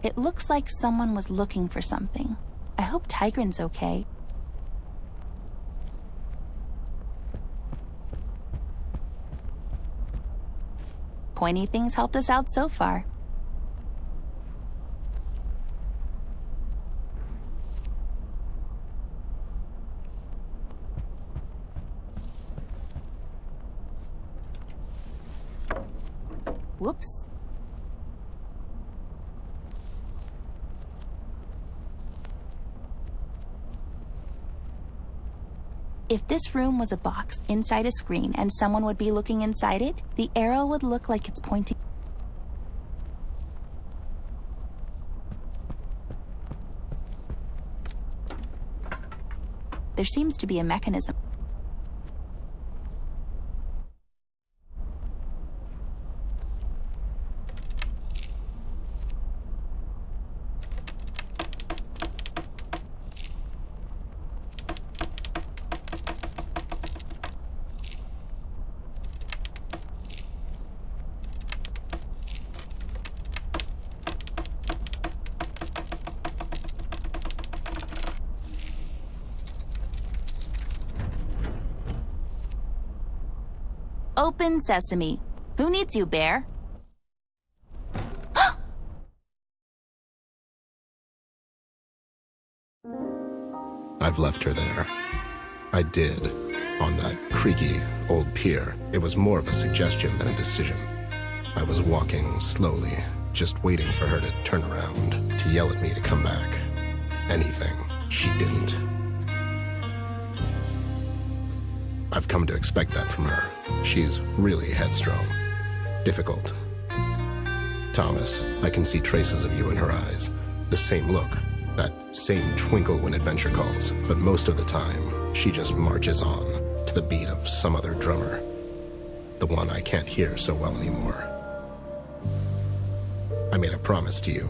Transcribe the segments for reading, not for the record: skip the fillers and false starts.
It looks like someone was looking for something. I hope Tigran's okay. Pointy things helped us out so far. Whoops. If this room was a box inside a screen and someone would be looking inside it, the arrow would look like it's pointing. There seems to be a mechanism. Open sesame. Who needs you, bear? I've left her there. I did. On that creaky old pier. It was more of a suggestion than a decision. I was walking slowly, just waiting for her to turn around, to yell at me to come back. Anything. She didn't. I've come to expect that from her. She's really headstrong. Difficult. Thomas, I can see traces of you in her eyes. The same look. That same twinkle when adventure calls. But most of the time, she just marches on, to the beat of some other drummer. The one I can't hear so well anymore. I made a promise to you.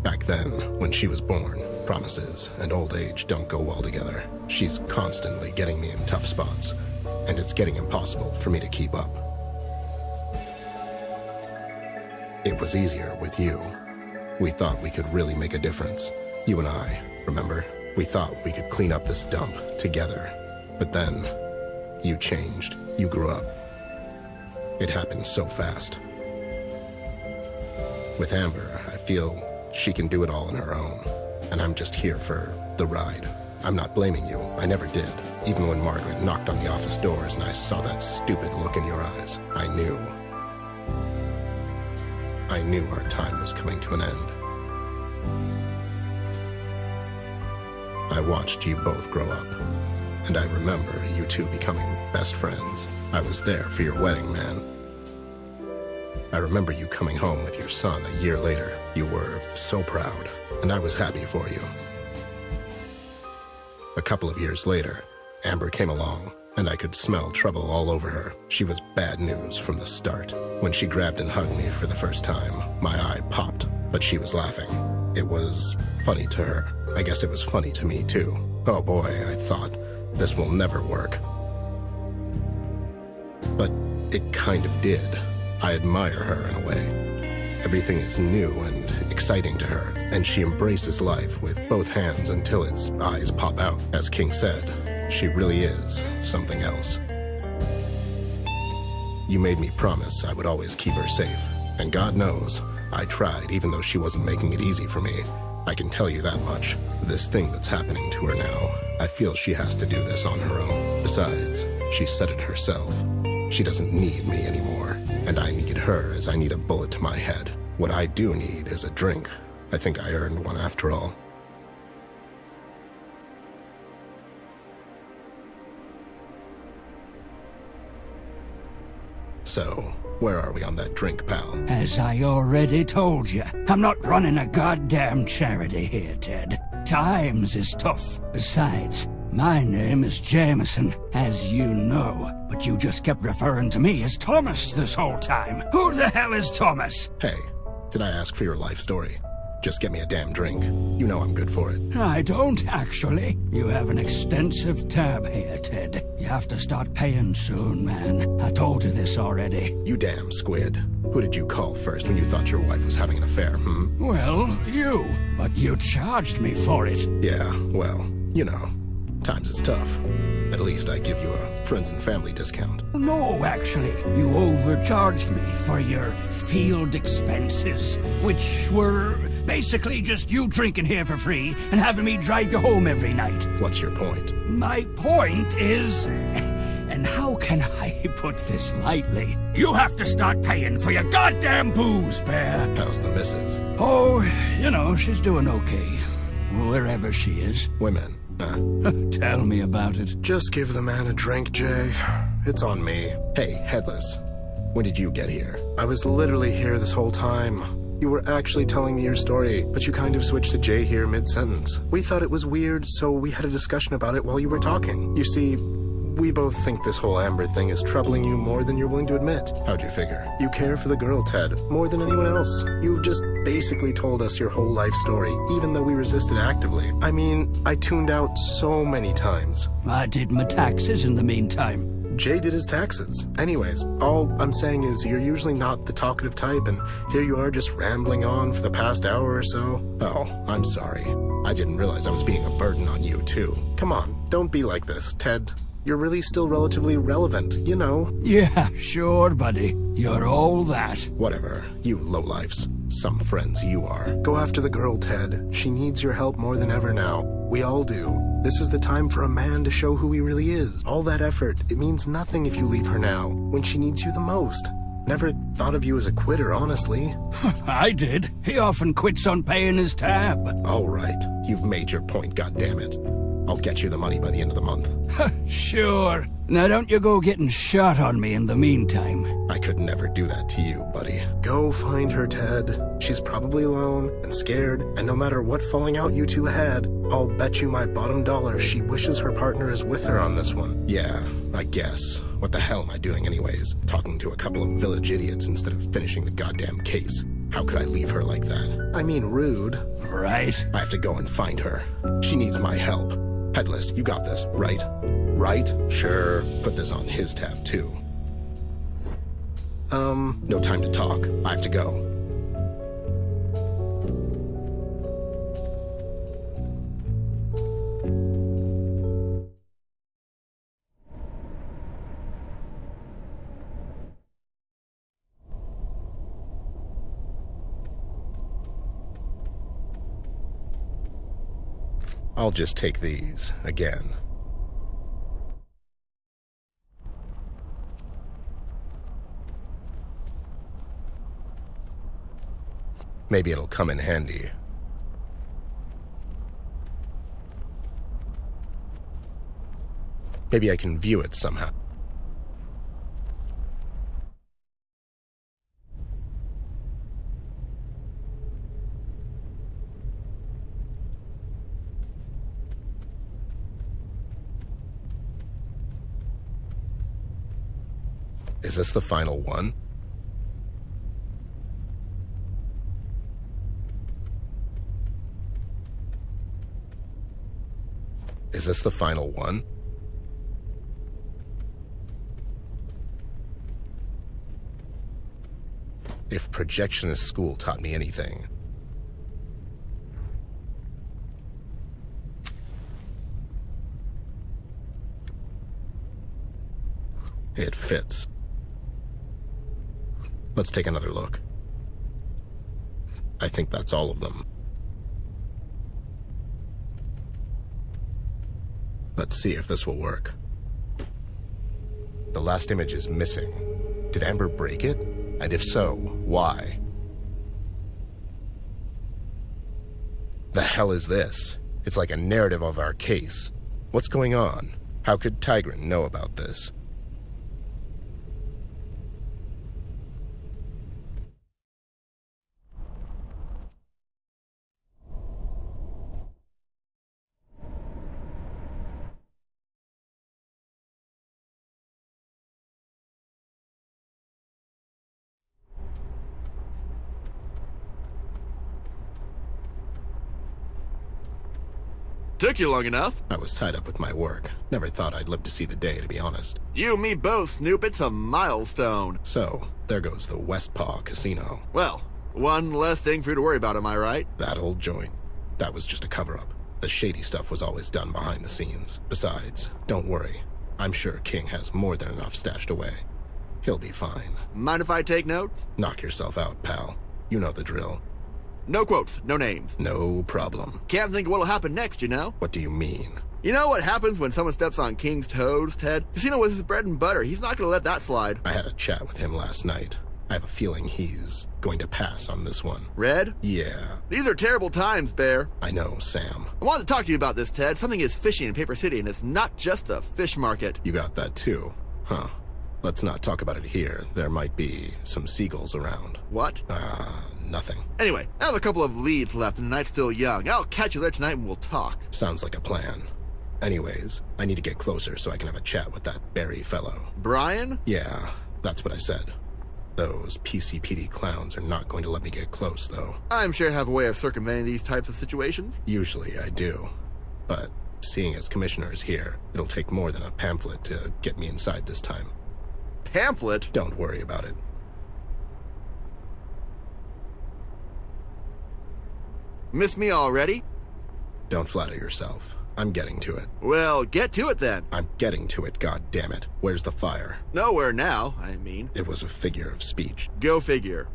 Back then, when she was born. Promises and old age don't go well together. She's constantly getting me in tough spots. And it's getting impossible for me to keep up. It was easier with you. We thought we could really make a difference. You and I, remember? We thought we could clean up this dump together. But then, you changed. You grew up. It happened so fast. With Amber, I feel she can do it all on her own. And I'm just here for the ride. I'm not blaming you. I never did. Even when Margaret knocked on the office doors and I saw that stupid look in your eyes, I knew. I knew our time was coming to an end. I watched you both grow up. And I remember you two becoming best friends. I was there for your wedding, man. I remember you coming home with your son a year later. You were so proud, and I was happy for you. A couple of years later, Amber came along, and I could smell trouble all over her. She was bad news from the start. When she grabbed and hugged me for the first time, my eye popped, but she was laughing. It was funny to her. I guess it was funny to me, too. Oh boy, I thought, this will never work. But it kind of did. I admire her in a way. Everything is new and exciting to her, and she embraces life with both hands until its eyes pop out. As King said, she really is something else. You made me promise I would always keep her safe, and God knows, I tried even though she wasn't making it easy for me. I can tell you that much. This thing that's happening to her now, I feel she has to do this on her own. Besides, she said it herself. She doesn't need me anymore, and I need her as I need a bullet to my head. What I do need is a drink. I think I earned one after all. So, where are we on that drink, pal? As I already told you, I'm not running a goddamn charity here, Ted. Times is tough. Besides, my name is Jameson, as you know, but you just kept referring to me as Thomas this whole time. Who the hell is Thomas? Hey, did I ask for your life story? Just get me a damn drink. You know I'm good for it. I don't, actually. You have an extensive tab here, Ted. You have to start paying soon, man. I told you this already. You damn squid. Who did you call first when you thought your wife was having an affair, Well, you. But you charged me for it. Yeah, well, you know, times is tough. At least I give you a friends and family discount. No, actually. You overcharged me for your field expenses, which were basically just you drinking here for free and having me drive you home every night. What's your point? My point is... And how can I put this lightly? You have to start paying for your goddamn booze, Bear. How's the missus? Oh, you know, she's doing okay. Wherever she is. Women, Tell me about it. Just give the man a drink, Jay. It's on me. Hey, Headless. When did you get here? I was literally here this whole time. You were actually telling me your story, but you kind of switched to Jay here mid-sentence. We thought it was weird, so we had a discussion about it while you were talking. You see, we both think this whole Amber thing is troubling you more than you're willing to admit. How'd you figure? You care for the girl, Ted, more than anyone else. You've just basically told us your whole life story, even though we resisted actively. I mean, I tuned out so many times. I did my taxes in the meantime. Jay did his taxes. Anyways, all I'm saying is you're usually not the talkative type, and here you are just rambling on for the past hour or so. Oh, I'm sorry. I didn't realize I was being a burden on you, too. Come on, don't be like this, Ted. You're really still relatively relevant, you know. Yeah, sure, buddy. You're all that. Whatever. You lowlifes. Some friends you are. Go after the girl, Ted. She needs your help more than ever now. We all do. This is the time for a man to show who he really is. All that effort, it means nothing if you leave her now, when she needs you the most. Never thought of you as a quitter, honestly. I did. He often quits on paying his tab. All right. You've made your point, goddammit. I'll get you the money by the end of the month. Sure. Now don't you go getting shot on me in the meantime. I could never do that to you, buddy. Go find her, Ted. She's probably alone and scared, and no matter what falling out you two had, I'll bet you my bottom dollar she wishes her partner is with her on this one. Yeah, I guess. What the hell am I doing anyways? Talking to a couple of village idiots instead of finishing the goddamn case. How could I leave her like that? I mean, rude. Right. I have to go and find her. She needs my help. Headless, you got this, right? Right? Sure. Put this on his tab, too. No time to talk. I have to go. I'll just take these again. Maybe it'll come in handy. Maybe I can view it somehow. Is this the final one? Is this the final one? If projectionist school taught me anything. It fits. Let's take another look. I think that's all of them. Let's see if this will work. The last image is missing. Did Amber break it? And if so, why? The hell is this? It's like a narrative of our case. What's going on? How could Tigran know about this? Took you long enough. I was tied up with my work. Never thought I'd live to see the day, to be honest. You and me both, Snoop. It's a milestone. So, there goes the West Paw Casino. Well, one less thing for you to worry about, am I right? That old joint. That was just a cover-up. The shady stuff was always done behind the scenes. Besides, don't worry. I'm sure King has more than enough stashed away. He'll be fine. Mind if I take notes? Knock yourself out, pal. You know the drill. No quotes, no names. No problem. Can't think of what'll happen next, you know? What do you mean? You know what happens when someone steps on King's toes, Ted? Casino was his bread and butter. He's not gonna let that slide. I had a chat with him last night. I have a feeling he's going to pass on this one. Red? Yeah. These are terrible times, Bear. I know, Sam. I wanted to talk to you about this, Ted. Something is fishy in Paper City, and it's not just a fish market. You got that too, huh? Let's not talk about it here. There might be some seagulls around. What? Nothing. Anyway, I have a couple of leads left, and the night's still young. I'll catch you there tonight, and we'll talk. Sounds like a plan. Anyways, I need to get closer so I can have a chat with that Barry fellow. Brian? Yeah, that's what I said. Those PCPD clowns are not going to let me get close, though. I'm sure I have a way of circumventing these types of situations. Usually I do. But seeing as Commissioner is here, it'll take more than a pamphlet to get me inside this time. Pamphlet? Don't worry about it. Miss me already? Don't flatter yourself. I'm getting to it. Well, get to it then. I'm getting to it, goddammit. Where's the fire? Nowhere now, I mean. It was a figure of speech. Go figure.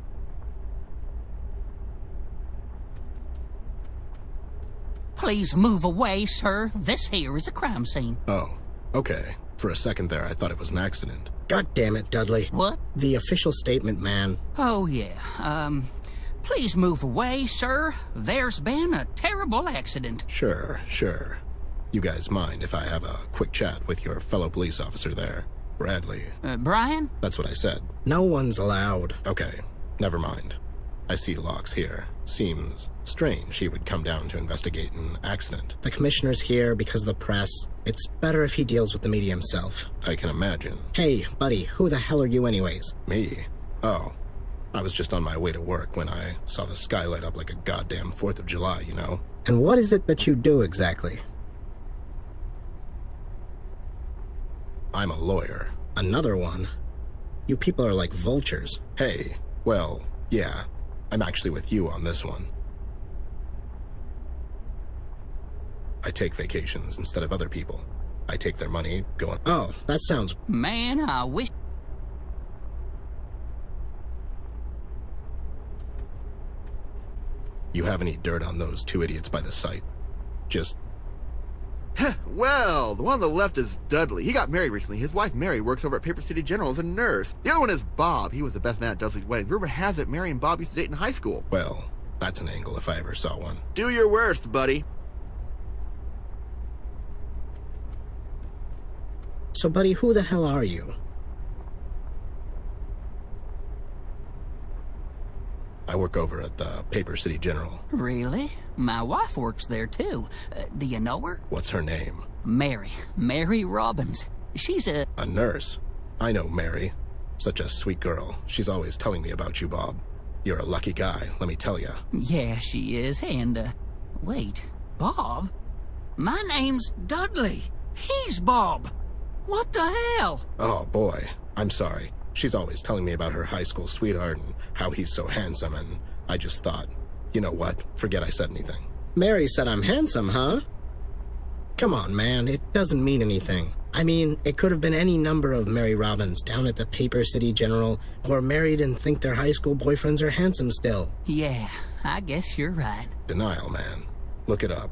Please move away, sir. This here is a crime scene. Oh, okay. For a second there, I thought it was an accident. God damn it, Dudley. What? The official statement, man. Oh, yeah. Please move away, sir. There's been a terrible accident. Sure. You guys mind if I have a quick chat with your fellow police officer there, Bradley? Brian? That's what I said. No one's allowed. Okay, never mind. I see Locke's here. Seems strange he would come down to investigate an accident. The commissioner's here because of the press. It's better if he deals with the media himself. I can imagine. Hey, buddy, who the hell are you anyways? Me? Oh, I was just on my way to work when I saw the sky light up like a goddamn 4th of July, you know? And what is it that you do exactly? I'm a lawyer. Another one? You people are like vultures. Hey, well, yeah, I'm actually with you on this one. I take vacations instead of other people. I take their money, go on. Oh, that sounds... Man, I wish... You have any dirt on those two idiots by the site? Just... Well, the one on the left is Dudley. He got married recently. His wife Mary works over at Paper City General as a nurse. The other one is Bob. He was the best man at Dudley's wedding. Rumor has it Mary and Bob used to date in high school. Well, that's an angle if I ever saw one. Do your worst, buddy. So, buddy, who the hell are you? I work over at the Paper City General. Really? My wife works there, too. Do you know her? What's her name? Mary Robbins. She's a... A nurse. I know Mary. Such a sweet girl. She's always telling me about you, Bob. You're a lucky guy, let me tell ya. Yeah, she is, and, wait, Bob? My name's Dudley. He's Bob. What the hell? Oh, boy. I'm sorry. She's always telling me about her high school sweetheart and how he's so handsome, and I just thought, you know what? Forget I said anything. Mary said I'm handsome, huh? Come on, man, it doesn't mean anything. I mean, it could have been any number of Mary Robbins down at the Paper City General who are married and think their high school boyfriends are handsome still. Yeah, I guess you're right. Denial, man. Look it up.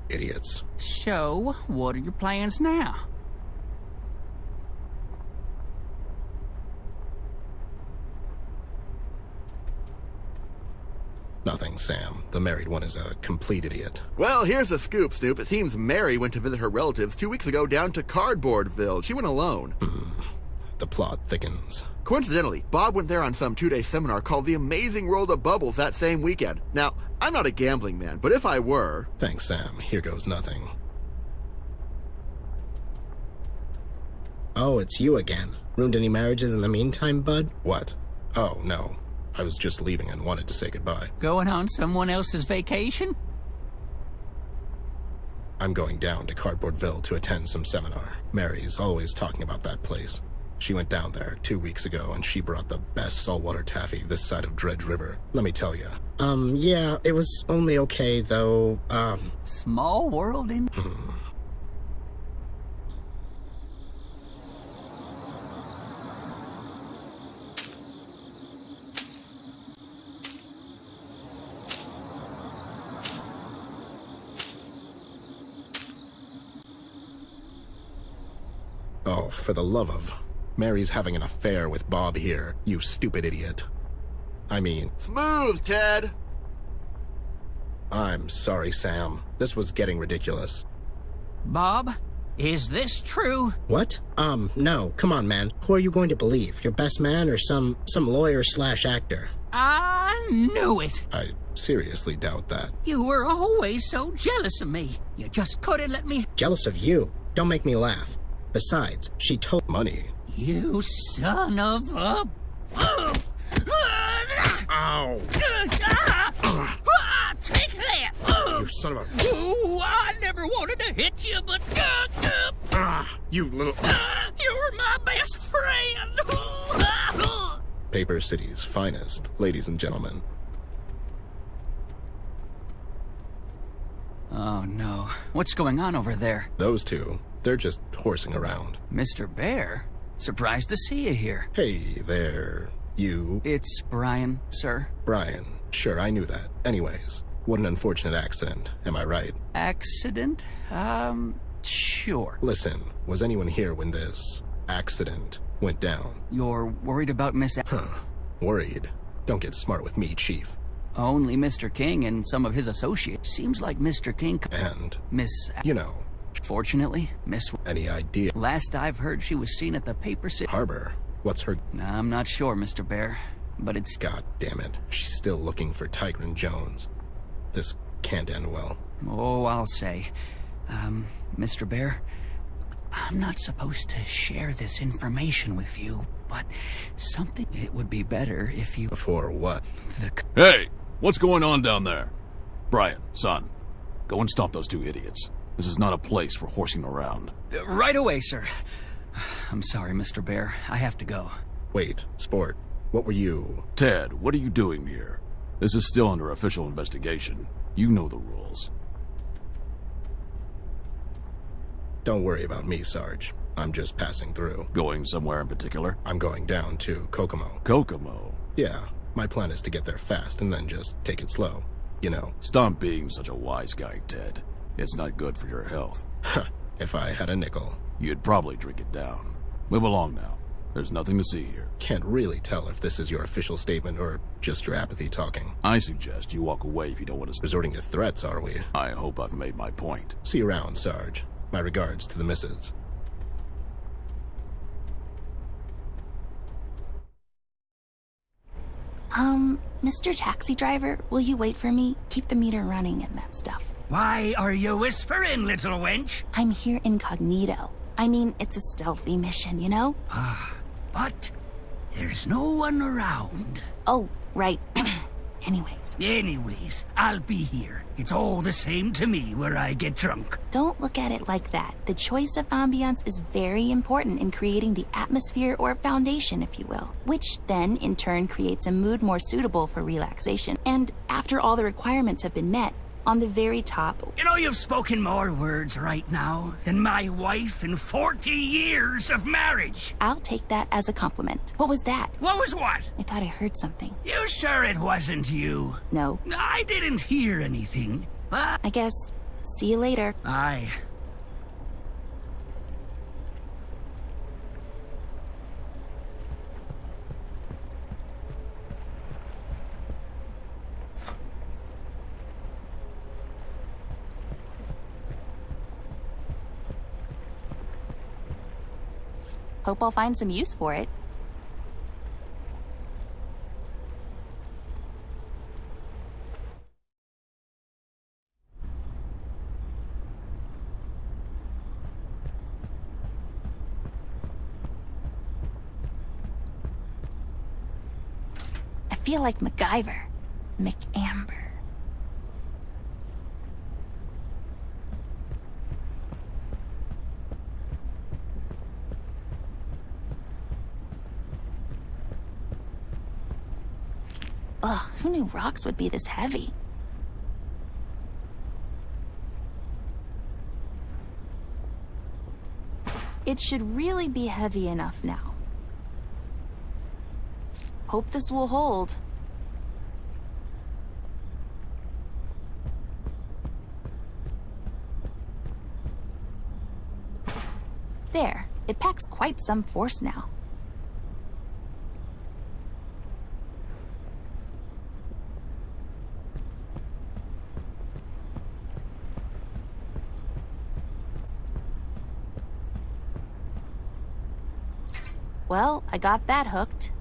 Idiots. So, what are your plans now? Nothing, Sam. The married one is a complete idiot. Well, here's the scoop, Snoop. It seems Mary went to visit her relatives 2 weeks ago down to Cardboardville. She went alone. The plot thickens. Coincidentally, Bob went there on some 2-day seminar called The Amazing World of Bubbles that same weekend. Now, I'm not a gambling man, but if I were... Thanks, Sam. Here goes nothing. Oh, it's you again. Ruined any marriages in the meantime, bud? What? Oh, no. I was just leaving and wanted to say goodbye. Going on someone else's vacation? I'm going down to Cardboardville to attend some seminar. Mary's always talking about that place. She went down there 2 weeks ago, and she brought the best saltwater taffy this side of Dredge River. Let me tell you. Yeah, it was only okay, though. Small world in... Oh, for the love of... Mary's having an affair with Bob here, you stupid idiot. I mean... Smooth, Ted! I'm sorry, Sam. This was getting ridiculous. Bob, is this true? What? No. Come on, man. Who are you going to believe? Your best man or some lawyer/actor? I knew it. I seriously doubt that. You were always so jealous of me. You just couldn't let me... Jealous of you? Don't make me laugh. Besides, she told... Money? You son of a... Ow! Take that! You son of a... Ooh, I never wanted to hit you, but... You little... You're my best friend! Paper City's finest, ladies and gentlemen. Oh, no. What's going on over there? Those two, they're just horsing around. Mr. Bear? Surprised to see you here. Hey there, you... It's Brian, sir. Brian. Sure, I knew that. Anyways, what an unfortunate accident, am I right? Accident? Sure. Listen, was anyone here when this accident went down? You're worried about Miss... Worried? Don't get smart with me, Chief. Only Mr. King and some of his associates. Seems like Mr. King... And, Miss... you know... Fortunately, Miss... Any idea? Last I've heard, she was seen at the Paper City... Harbor? What's her... I'm not sure, Mr. Bear, but it's... God damn it. She's still looking for Tigran Jones. This can't end well. Oh, I'll say. Mr. Bear, I'm not supposed to share this information with you, but something... It would be better if you... Before what? Hey! What's going on down there? Brian, son, go and stop those two idiots. This is not a place for horsing around. Right away, sir. I'm sorry, Mr. Bear. I have to go. Wait, Sport. What were you... Ted, what are you doing here? This is still under official investigation. You know the rules. Don't worry about me, Sarge. I'm just passing through. Going somewhere in particular? I'm going down to Kokomo. Kokomo? Yeah, my plan is to get there fast and then just take it slow. You know. Stop being such a wise guy, Ted. It's not good for your health. If I had a nickel. You'd probably drink it down. Move along now. There's nothing to see here. Can't really tell if this is your official statement or just your apathy talking. I suggest you walk away if you don't want to... Resorting to threats, are we? I hope I've made my point. See you around, Sarge. My regards to the missus. Mr. Taxi Driver, will you wait for me? Keep the meter running and that stuff. Why are you whispering, little wench? I'm here incognito. I mean, it's a stealthy mission, you know? But there's no one around. Oh, right. Anyways, I'll be here. It's all the same to me where I get drunk. Don't look at it like that. The choice of ambiance is very important in creating the atmosphere or foundation, if you will, which then, in turn, creates a mood more suitable for relaxation. And after all the requirements have been met, on the very top... You know, you've spoken more words right now than my wife in 40 years of marriage. I'll take that as a compliment. What was that? What was what? I thought I heard something. You sure it wasn't you? No. I didn't hear anything, but... I guess. See you later. Aye. Hope I'll find some use for it. I feel like MacGyver. McAmber. Ugh, who knew rocks would be this heavy? It should really be heavy enough now. Hope this will hold. There, it packs quite some force now. Well, I got that hooked.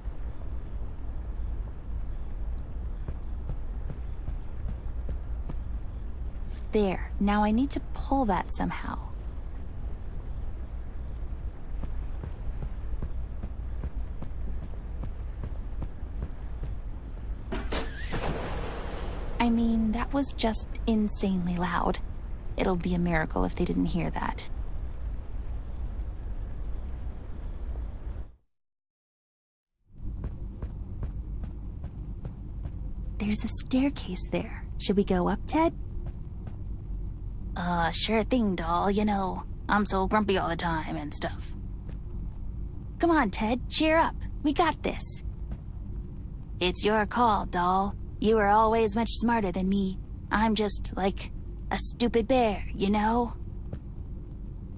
There, now I need to pull that somehow. I mean, that was just insanely loud. It'll be a miracle if they didn't hear that. There's a staircase there. Should we go up, Ted? Sure thing, doll. You know, I'm so grumpy all the time and stuff. Come on, Ted, cheer up. We got this. It's your call, doll. You are always much smarter than me. I'm just, like, a stupid bear, you know?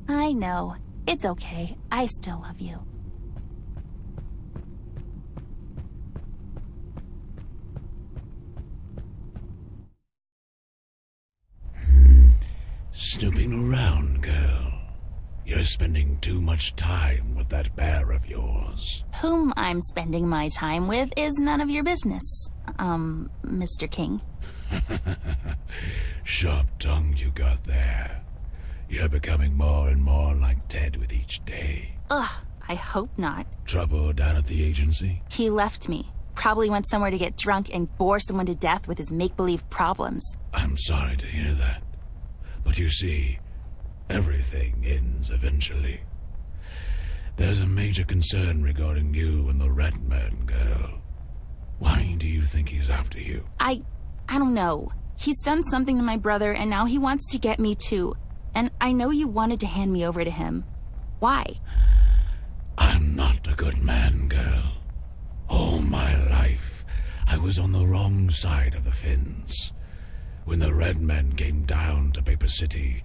I know. It's okay. I still love you. Snooping around, girl. You're spending too much time with that bear of yours. Whom I'm spending my time with is none of your business, Mr. King. Sharp tongue you got there. You're becoming more and more like Ted with each day. Ugh, I hope not. Trouble down at the agency? He left me. Probably went somewhere to get drunk and bore someone to death with his make-believe problems. I'm sorry to hear that. But you see, everything ends eventually. There's a major concern regarding you and the Red Man, girl. Why do you think he's after you? I don't know. He's done something to my brother, and now he wants to get me too. And I know you wanted to hand me over to him. Why? I'm not a good man, girl. All my life, I was on the wrong side of the fence. When the Red Men came down to Paper City,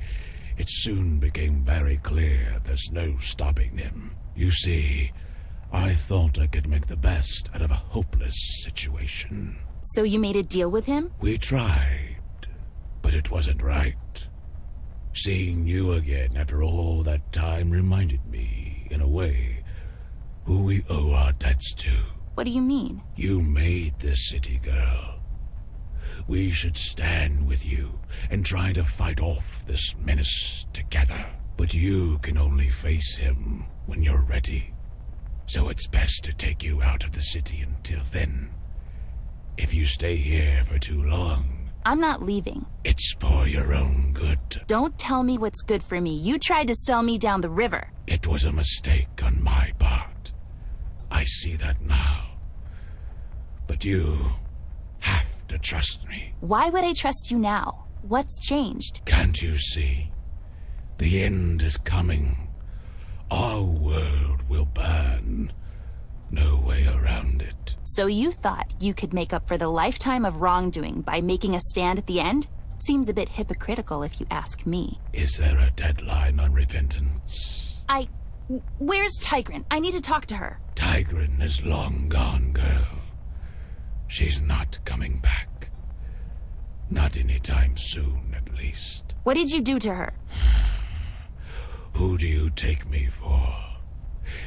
it soon became very clear there's no stopping him. You see, I thought I could make the best out of a hopeless situation. So you made a deal with him? We tried, but it wasn't right. Seeing you again after all that time reminded me, in a way, who we owe our debts to. What do you mean? You made this city, girl. We should stand with you and try to fight off this menace together. But you can only face him when you're ready. So it's best to take you out of the city until then. If you stay here for too long... I'm not leaving. It's for your own good. Don't tell me what's good for me. You tried to sell me down the river. It was a mistake on my part. I see that now. But you have to trust me. Why would I trust you now? What's changed? Can't you see? The end is coming. Our world will burn. No way around it. So you thought you could make up for the lifetime of wrongdoing by making a stand at the end? Seems a bit hypocritical if you ask me. Is there a deadline on repentance? Where's Tigran? I need to talk to her. Tigran is long gone, girl. She's not coming back. Not anytime soon, at least. What did you do to her? Who do you take me for?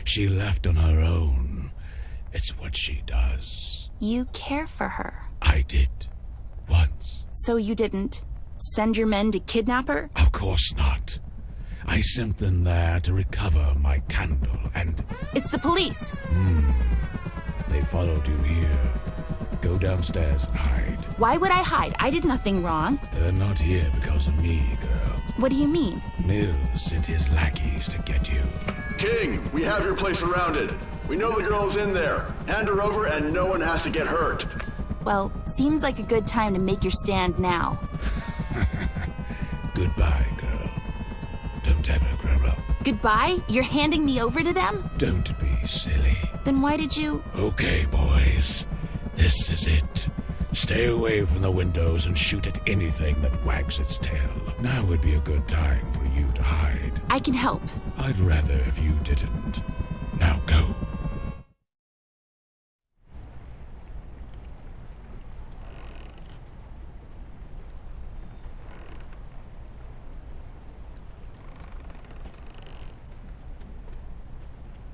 She left on her own. It's what she does. You care for her. I did. Once. So you didn't send your men to kidnap her? Of course not. I sent them there to recover my candle and... It's the police! They followed you here. Go downstairs and hide. Why would I hide? I did nothing wrong. They're not here because of me, girl. What do you mean? Mills sent his lackeys to get you. King, we have your place surrounded. We know the girl's in there. Hand her over and no one has to get hurt. Well, seems like a good time to make your stand now. Goodbye, girl. Don't ever grow up. Goodbye? You're handing me over to them? Don't be silly. Then why did you... Okay, boys. This is it. Stay away from the windows and shoot at anything that wags its tail. Now would be a good time for you to hide. I can help. I'd rather if you didn't. Now go.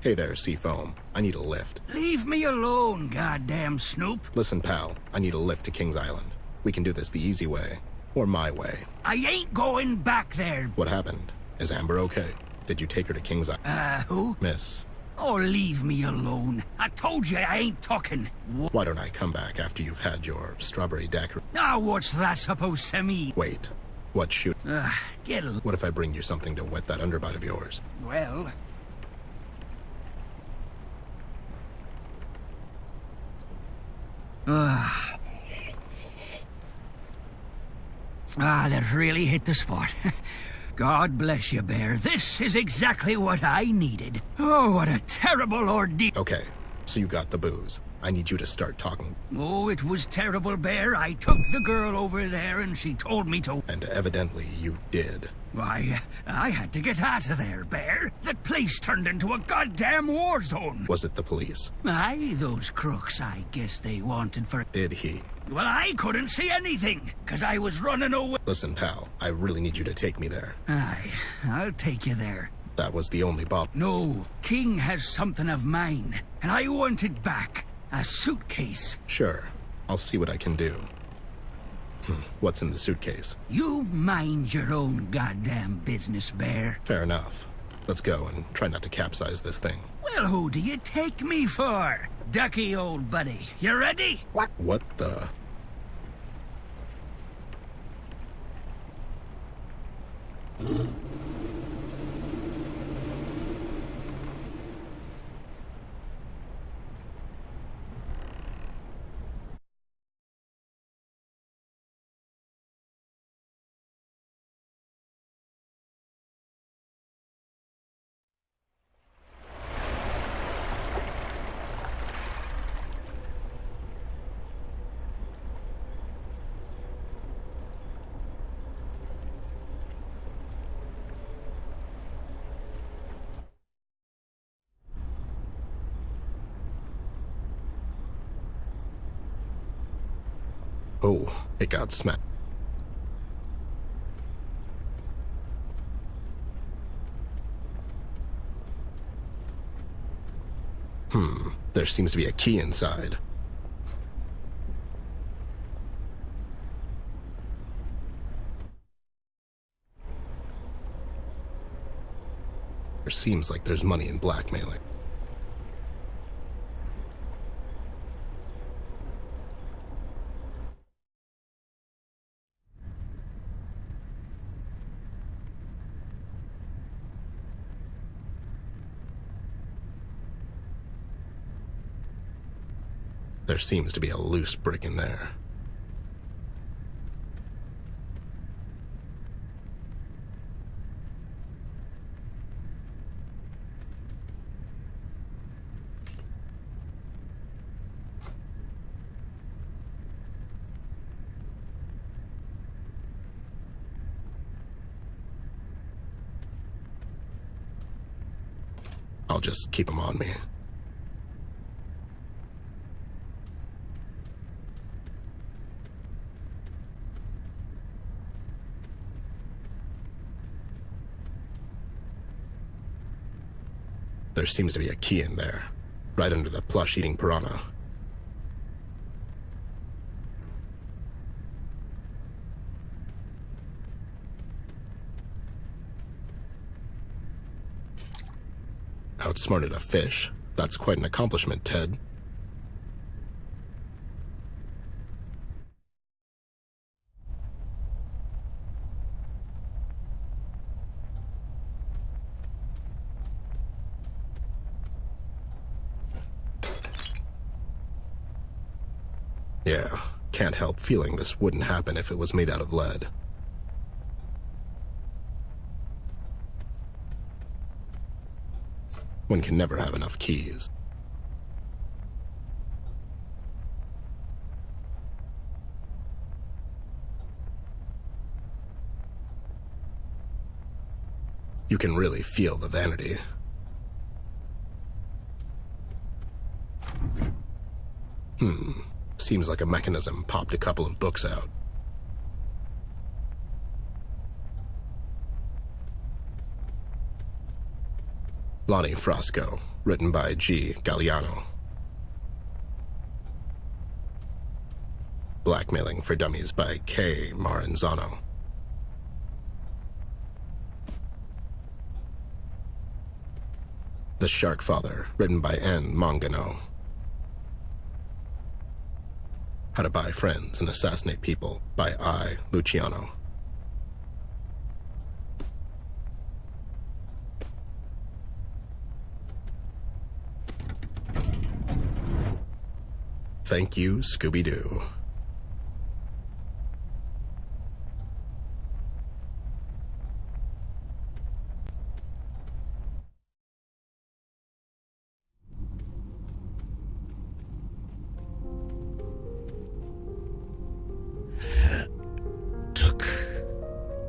Hey there, Seafoam. I need a lift. Leave me alone, goddamn Snoop. Listen, pal, I need a lift to King's Island. We can do this the easy way, or my way. I ain't going back there. What happened? Is Amber okay? Did you take her to King's Island? Who? Miss, Oh, leave me alone. I told you I ain't talking. why don't I come back after you've had your strawberry daiquiri? Now what's that supposed to mean? Wait, what shoot? Get a... What if I bring you something to wet that underbite of yours? Well... that really hit the spot. God bless you, Bear. This is exactly what I needed. Oh, what a terrible ordeal. Okay, so you got the booze. I need you to start talking. Oh, it was terrible, Bear. I took the girl over there and she told me to... And evidently you did. Why, I had to get out of there, Bear. That place turned into a goddamn war zone. Was it the police? Aye, those crooks, I guess they wanted for... Did he? Well, I couldn't see anything, 'cause I was running away. Listen, pal, I really need you to take me there. Aye, I'll take you there. That was the only bottle. No, King has something of mine, and I want it back. A suitcase. Sure, I'll see what I can do. What's in the suitcase? You mind your own goddamn business, Bear. Fair enough. Let's go and try not to capsize this thing. Well, who do you take me for? Ducky, old buddy. You ready? What the... Oh, it got smacked. There seems to be a key inside. There seems like there's money in blackmailing. There seems to be a loose brick in there. I'll just keep them on me. There seems to be a key in there, right under the plush eating piranha. Outsmarted a fish. That's quite an accomplishment, Ted. Yeah, can't help feeling this wouldn't happen if it was made out of lead. One can never have enough keys. You can really feel the vanity. Seems like a mechanism popped a couple of books out. Lonnie Frasco, written by G. Galliano. Blackmailing for Dummies by K. Maranzano. The Shark Father, written by N. Mangano. How to Buy Friends and Assassinate People by I. Luciano. Thank you, Scooby-Doo.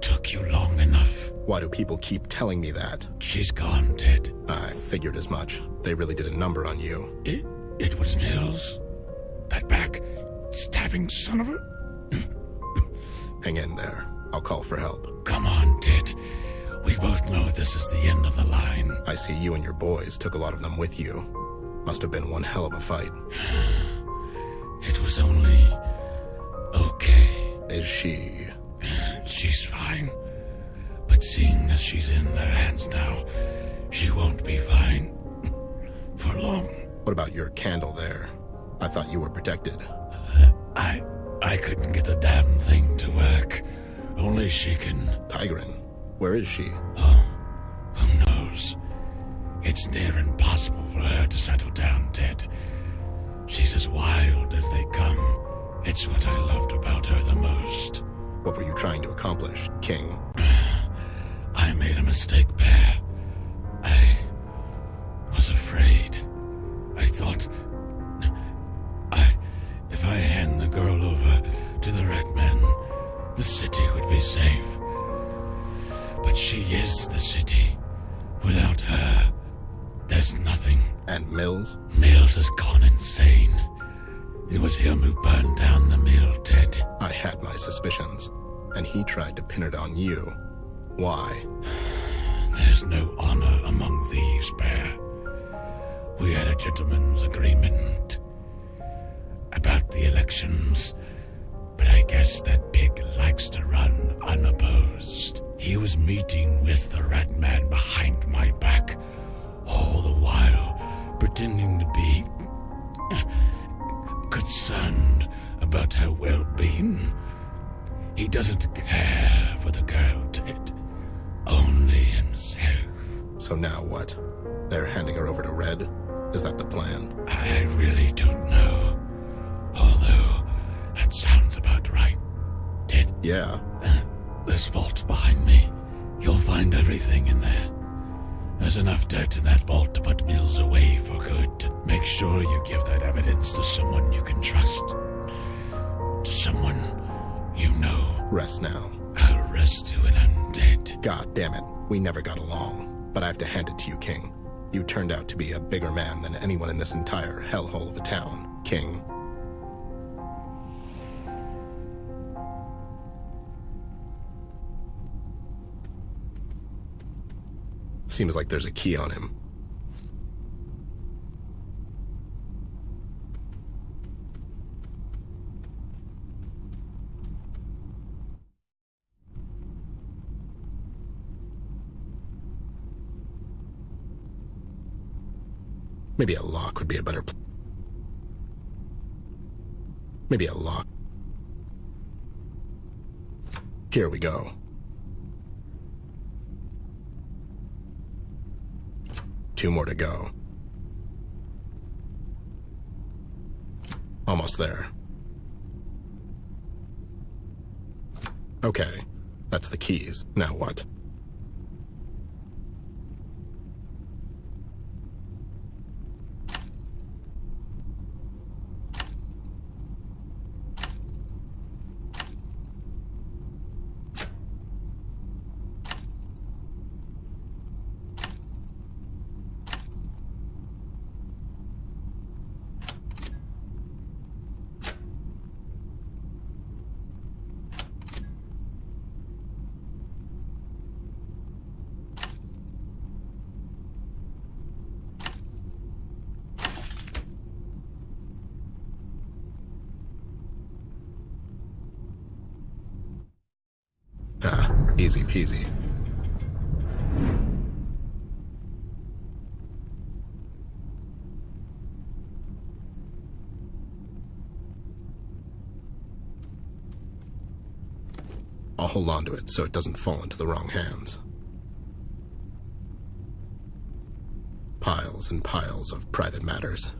Took you long enough. Why do people keep telling me that? She's gone, Ted. I figured as much. They really did a number on you. It was Mills? That back-stabbing son of a... Hang in there. I'll call for help. Come on, Ted. We both know this is the end of the line. I see you and your boys took a lot of them with you. Must have been one hell of a fight. It was only... okay. Is she... She's fine. But seeing as she's in their hands now, she won't be fine. For long. What about your candle there? I thought you were protected. I couldn't get the damn thing to work. Only she can... Tigrin, where is she? Oh, who knows? It's near impossible for her to settle down, Ted. She's as wild as they come. It's what I loved about her the most. What were you trying to accomplish, King? I made a mistake, Bear. I was afraid. I thought... if I hand the girl over to the Red Men, the city would be safe. But she is the city. Without her, there's nothing. And Mills? Mills has gone insane. It was him who burned down the mill, Ted. I had my suspicions, and he tried to pin it on you. Why? There's no honor among thieves, Bear. We had a gentleman's agreement about the elections, but I guess that pig likes to run unopposed. He was meeting with the Red Man behind my back, all the while pretending to be concerned about her well-being. He doesn't care for the girl, Ted. Only himself. So now what? They're handing her over to Red? Is that the plan? I really don't know. Although, that sounds about right. Ted? Yeah. This vault behind me. You'll find everything in there. There's enough dirt in that vault to put Mills away for good. Make sure you give that evidence to someone you can trust. To someone you know. Rest now. I'll rest you when I'm dead. God damn it. We never got along. But I have to hand it to you, King. You turned out to be a bigger man than anyone in this entire hellhole of a town, King. Seems like there's a key on him. Maybe a lock would be a better Maybe a lock. Here we go. Two more to go. Almost there. Okay, that's the keys. Now what? Ah, easy peasy. I'll hold on to it so it doesn't fall into the wrong hands. Piles and piles of private matters.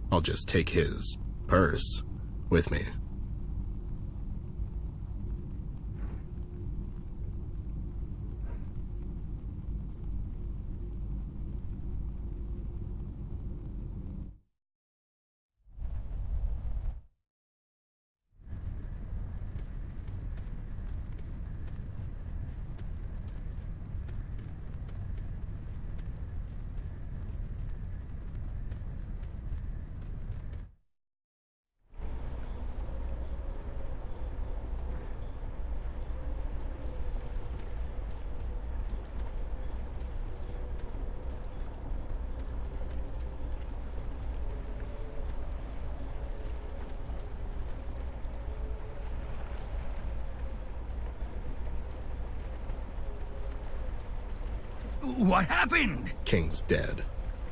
I'll just take his purse with me. What happened? King's dead.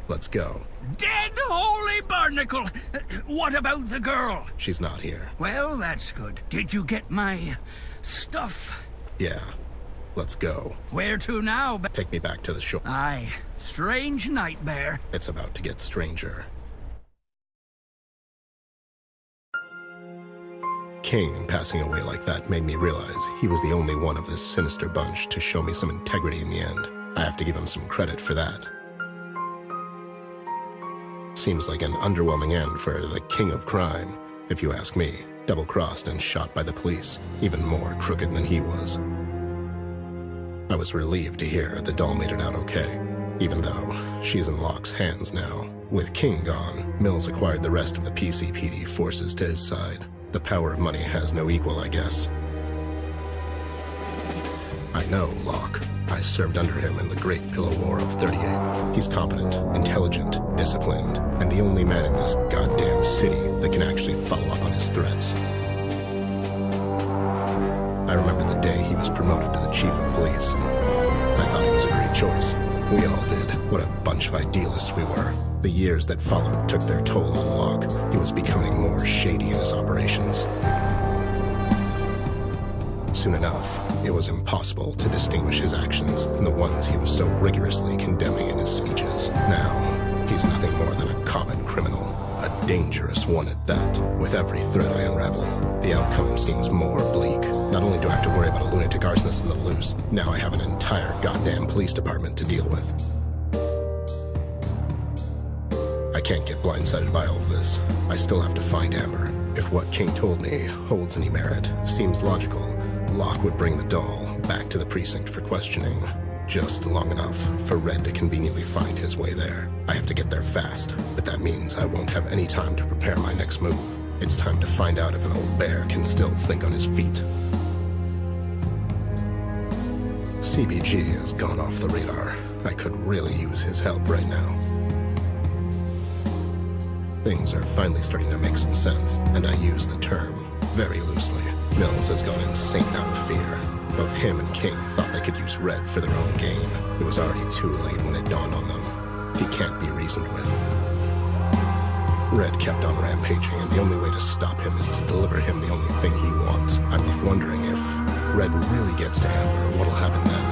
Let's go. Dead holy barnacle! What about the girl? She's not here. Well, that's good. Did you get my stuff? Yeah. Let's go. Where to now? Take me back to the shore. Aye. Strange nightmare. It's about to get stranger. King passing away like that made me realize he was the only one of this sinister bunch to show me some integrity in the end. I have to give him some credit for that. Seems like an underwhelming end for the king of crime, if you ask me. Double-crossed and shot by the police, even more crooked than he was. I was relieved to hear the doll made it out okay, even though she's in Locke's hands now. With King gone, Mills acquired the rest of the PCPD forces to his side. The power of money has no equal, I guess. I know Locke. I served under him in the Great Pillow War of 38. He's competent, intelligent, disciplined, and the only man in this goddamn city that can actually follow up on his threats. I remember the day he was promoted to the chief of police. I thought he was a great choice. We all did. What a bunch of idealists we were. The years that followed took their toll on Locke. He was becoming more shady in his operations. Soon enough, it was impossible to distinguish his actions from the ones he was so rigorously condemning in his speeches. Now, he's nothing more than a common criminal, a dangerous one at that. With every thread I unravel, the outcome seems more bleak. Not only do I have to worry about a lunatic arsonist in the loose, now I have an entire goddamn police department to deal with. I can't get blindsided by all of this. I still have to find Amber. If what King told me holds any merit, seems logical, Locke would bring the doll back to the precinct for questioning. Just long enough for Red to conveniently find his way there. I have to get there fast, but that means I won't have any time to prepare my next move. It's time to find out if an old bear can still think on his feet. CBG has gone off the radar. I could really use his help right now. Things are finally starting to make some sense, and I use the term very loosely. Mills has gone insane out of fear. Both him and King thought they could use Red for their own gain. It was already too late when it dawned on them. He can't be reasoned with. Red kept on rampaging, and the only way to stop him is to deliver him the only thing he wants. I'm left wondering if Red really gets to Amber, what'll happen then?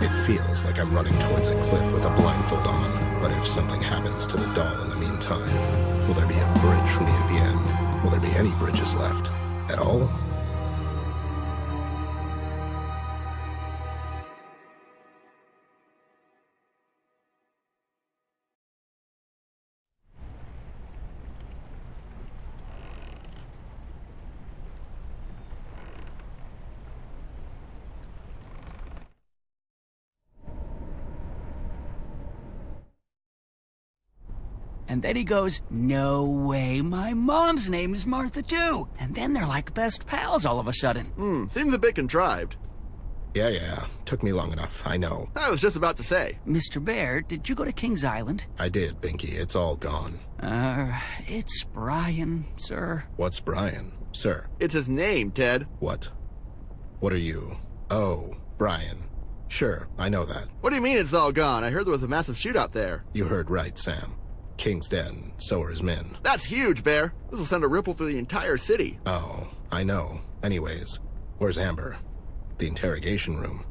It feels like I'm running towards a cliff with a blindfold on, but if something happens to the doll in the meantime, will there be a bridge for me at the end? Will there be any bridges left at all? And then he goes, "No way, my mom's name is Martha too." And then they're like best pals all of a sudden. Seems a bit contrived. Yeah. Took me long enough, I know. I was just about to say. Mr. Bear, did you go to King's Island? I did, Binky. It's all gone. It's Brian, sir. What's Brian, sir? It's his name, Ted. What? What are you? Oh, Brian. Sure, I know that. What do you mean it's all gone? I heard there was a massive shootout there. You heard right, Sam. King's dead, and so are his men. That's huge, Bear. This will send a ripple through the entire city. Oh, I know. Anyways, where's Amber? The interrogation room.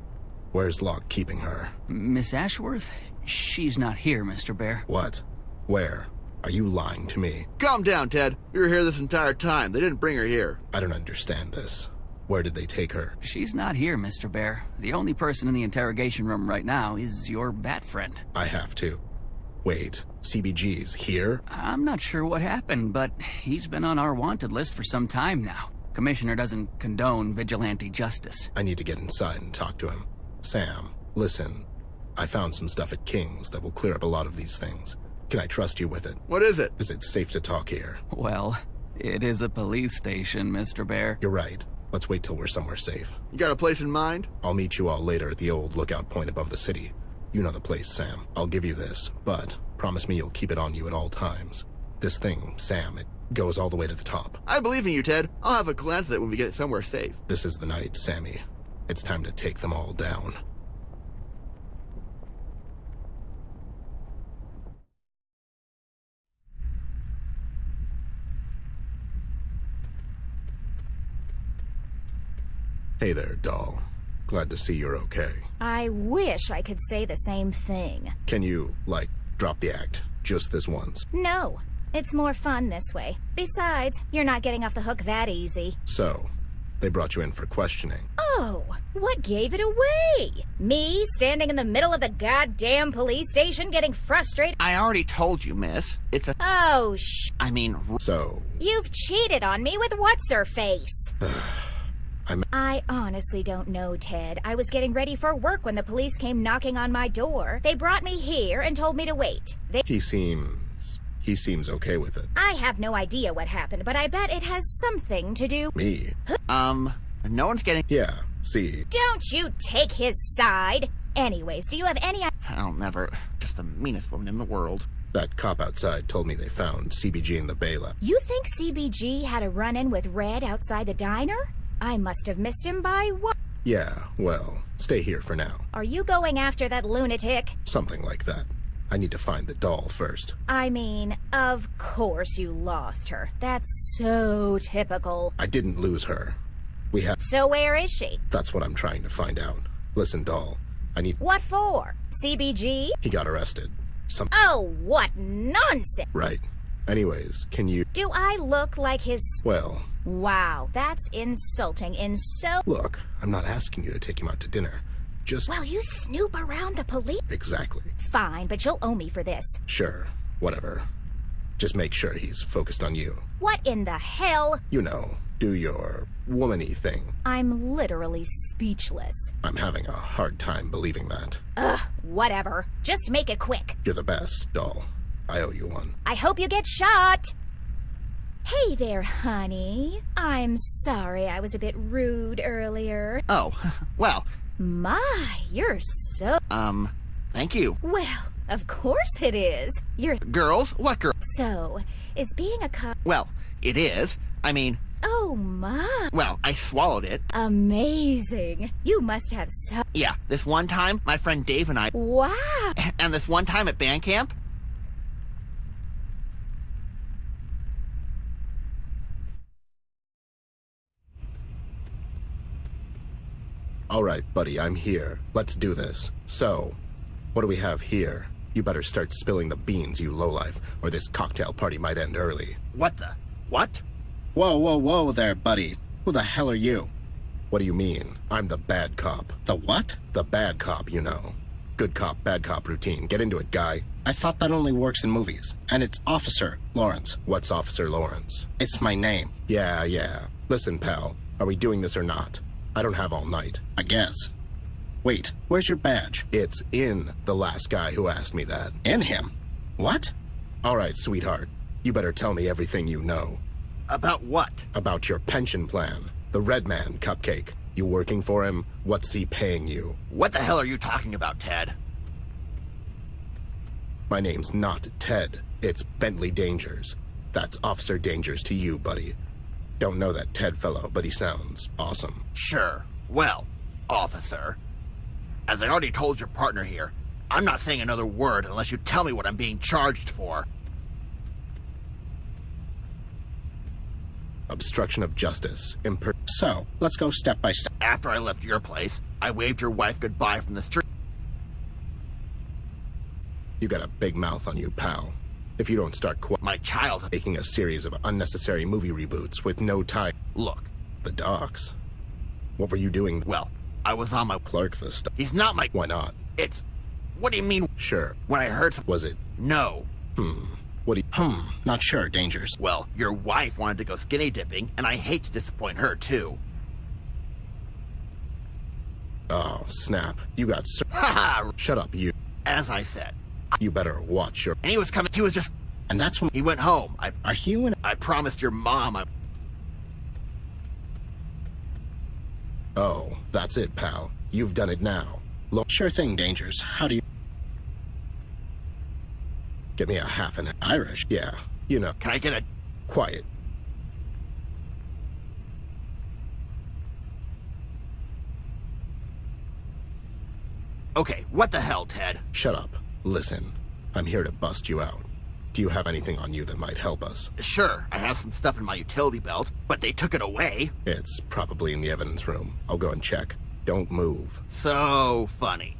Where's Locke keeping her? Miss Ashworth? She's not here, Mr. Bear. What? Where? Are you lying to me? Calm down, Ted. We were here this entire time. They didn't bring her here. I don't understand this. Where did they take her? She's not here, Mr. Bear. The only person in the interrogation room right now is your bat friend. I have to. Wait, CBG's here? I'm not sure what happened, but he's been on our wanted list for some time now. Commissioner doesn't condone vigilante justice. I need to get inside and talk to him. Sam, listen. I found some stuff at King's that will clear up a lot of these things. Can I trust you with it? What is it? Is it safe to talk here? Well, it is a police station, Mr. Bear. You're right. Let's wait till we're somewhere safe. You got a place in mind? I'll meet you all later at the old lookout point above the city. You know the place, Sam. I'll give you this, but promise me you'll keep it on you at all times. This thing, Sam, it goes all the way to the top. I believe in you, Ted. I'll have a glance at it when we get somewhere safe. This is the night, Sammy. It's time to take them all down. Hey there, doll. Glad to see you're okay. I wish I could say the same thing. Can you, drop the act? Just this once? No, it's more fun this way. Besides, you're not getting off the hook that easy. So, they brought you in for questioning. Oh, what gave it away? Me standing in the middle of the goddamn police station getting frustrated? I already told you, miss. It's a... Oh, So... You've cheated on me with what's-her-face. I honestly don't know, Ted. I was getting ready for work when the police came knocking on my door. They brought me here and told me to wait. He seems okay with it. I have no idea what happened, but I bet it has something to do... Me? No one's getting... Yeah, see. Don't you take his side! Anyways, do you have any... I'll never... Just the meanest woman in the world. That cop outside told me they found CBG in the Bayla. You think CBG had a run-in with Red outside the diner? I must have missed him by what? Yeah, well, stay here for now. Are you going after that lunatic? Something like that. I need to find the doll first. I mean, of course you lost her. That's so typical. I didn't lose her. We have... So where is she? That's what I'm trying to find out. Listen, doll, I need... What for? CBG? He got arrested. Oh, what nonsense! Right. Anyways, can you... Do I look like his... Well... Wow, that's insulting Look, I'm not asking you to take him out to dinner. Just... Well, you snoop around the police... Exactly. Fine, but you'll owe me for this. Sure, whatever. Just make sure he's focused on you. What in the hell? You know, do your woman-y thing. I'm literally speechless. I'm having a hard time believing that. Ugh, whatever. Just make it quick. You're the best, doll. I owe you one. I hope you get shot! Hey there, honey. I'm sorry I was a bit rude earlier. Oh, well... My, you're so... thank you. Well, of course it is. You're... Girls? What girl? So, is being a cop... Well, it is. I mean... Oh, my. Well, I swallowed it. Amazing. You must have so... Yeah, this one time, my friend Dave and I... Wow. And this one time at band camp... All right, buddy, I'm here. Let's do this. So, what do we have here? You better start spilling the beans, you lowlife, or this cocktail party might end early. What the? What? Whoa, whoa, whoa there, buddy. Who the hell are you? What do you mean? I'm the bad cop. The what? The bad cop, you know. Good cop, bad cop routine. Get into it, guy. I thought that only works in movies. And it's Officer Lawrence. What's Officer Lawrence? It's my name. Yeah. Listen, pal. Are we doing this or not? I don't have all night. I guess. Wait, where's your badge? It's in the last guy who asked me that. In him? What? All right, sweetheart. You better tell me everything you know. About what? About your pension plan. The Red Man Cupcake. You working for him? What's he paying you? What the hell are you talking about, Ted? My name's not Ted. It's Bentley Dangers. That's Officer Dangers to you, buddy. Don't know that Ted fellow, but he sounds awesome. Sure. Well, officer, as I already told your partner here, I'm not saying another word unless you tell me what I'm being charged for. Obstruction of justice. So, let's go step by step. After I left your place, I waved your wife goodbye from the street. You got a big mouth on you, pal. If you don't start my child making a series of unnecessary movie reboots with no time. Look. The docs. What were you doing? Well, I was on my clerk this stuff. He's not my... Why not? It's... What do you mean? Sure. When I heard... Was it? No. What do you... Not sure, Dangers. Well, your wife wanted to go skinny dipping, and I hate to disappoint her, too. Oh, snap. You got... Ha! Shut up, you... As I said. You better watch your... And he was coming... He was just... And that's when... He went home. Are you in... I promised your mom I... Oh, that's it, pal. You've done it now. Sure thing, Dangers. How do you... Get me a half an... Irish? Yeah, you know. Can I get a... Quiet. Okay, what the hell, Ted? Shut up. Listen, I'm here to bust you out. Do you have anything on you that might help us? Sure, I have some stuff in my utility belt, but they took it away. It's probably in the evidence room. I'll go and check. Don't move. So funny.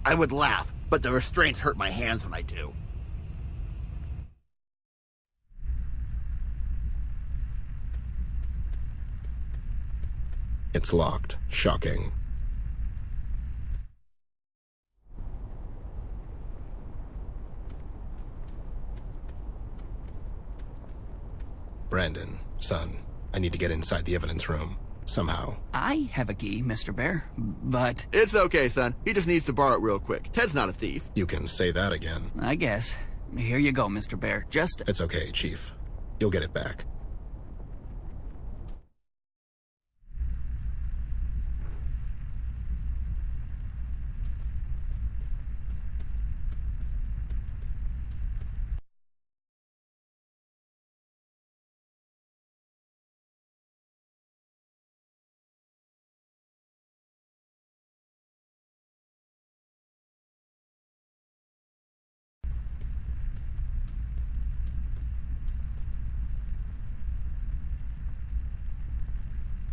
I would laugh, but the restraints hurt my hands when I do. It's locked. Shocking. Brandon, son, I need to get inside the evidence room. Somehow. I have a key, Mr. Bear, but... It's okay, son. He just needs to borrow it real quick. Ted's not a thief. You can say that again. I guess. Here you go, Mr. Bear. Just... It's okay, Chief. You'll get it back.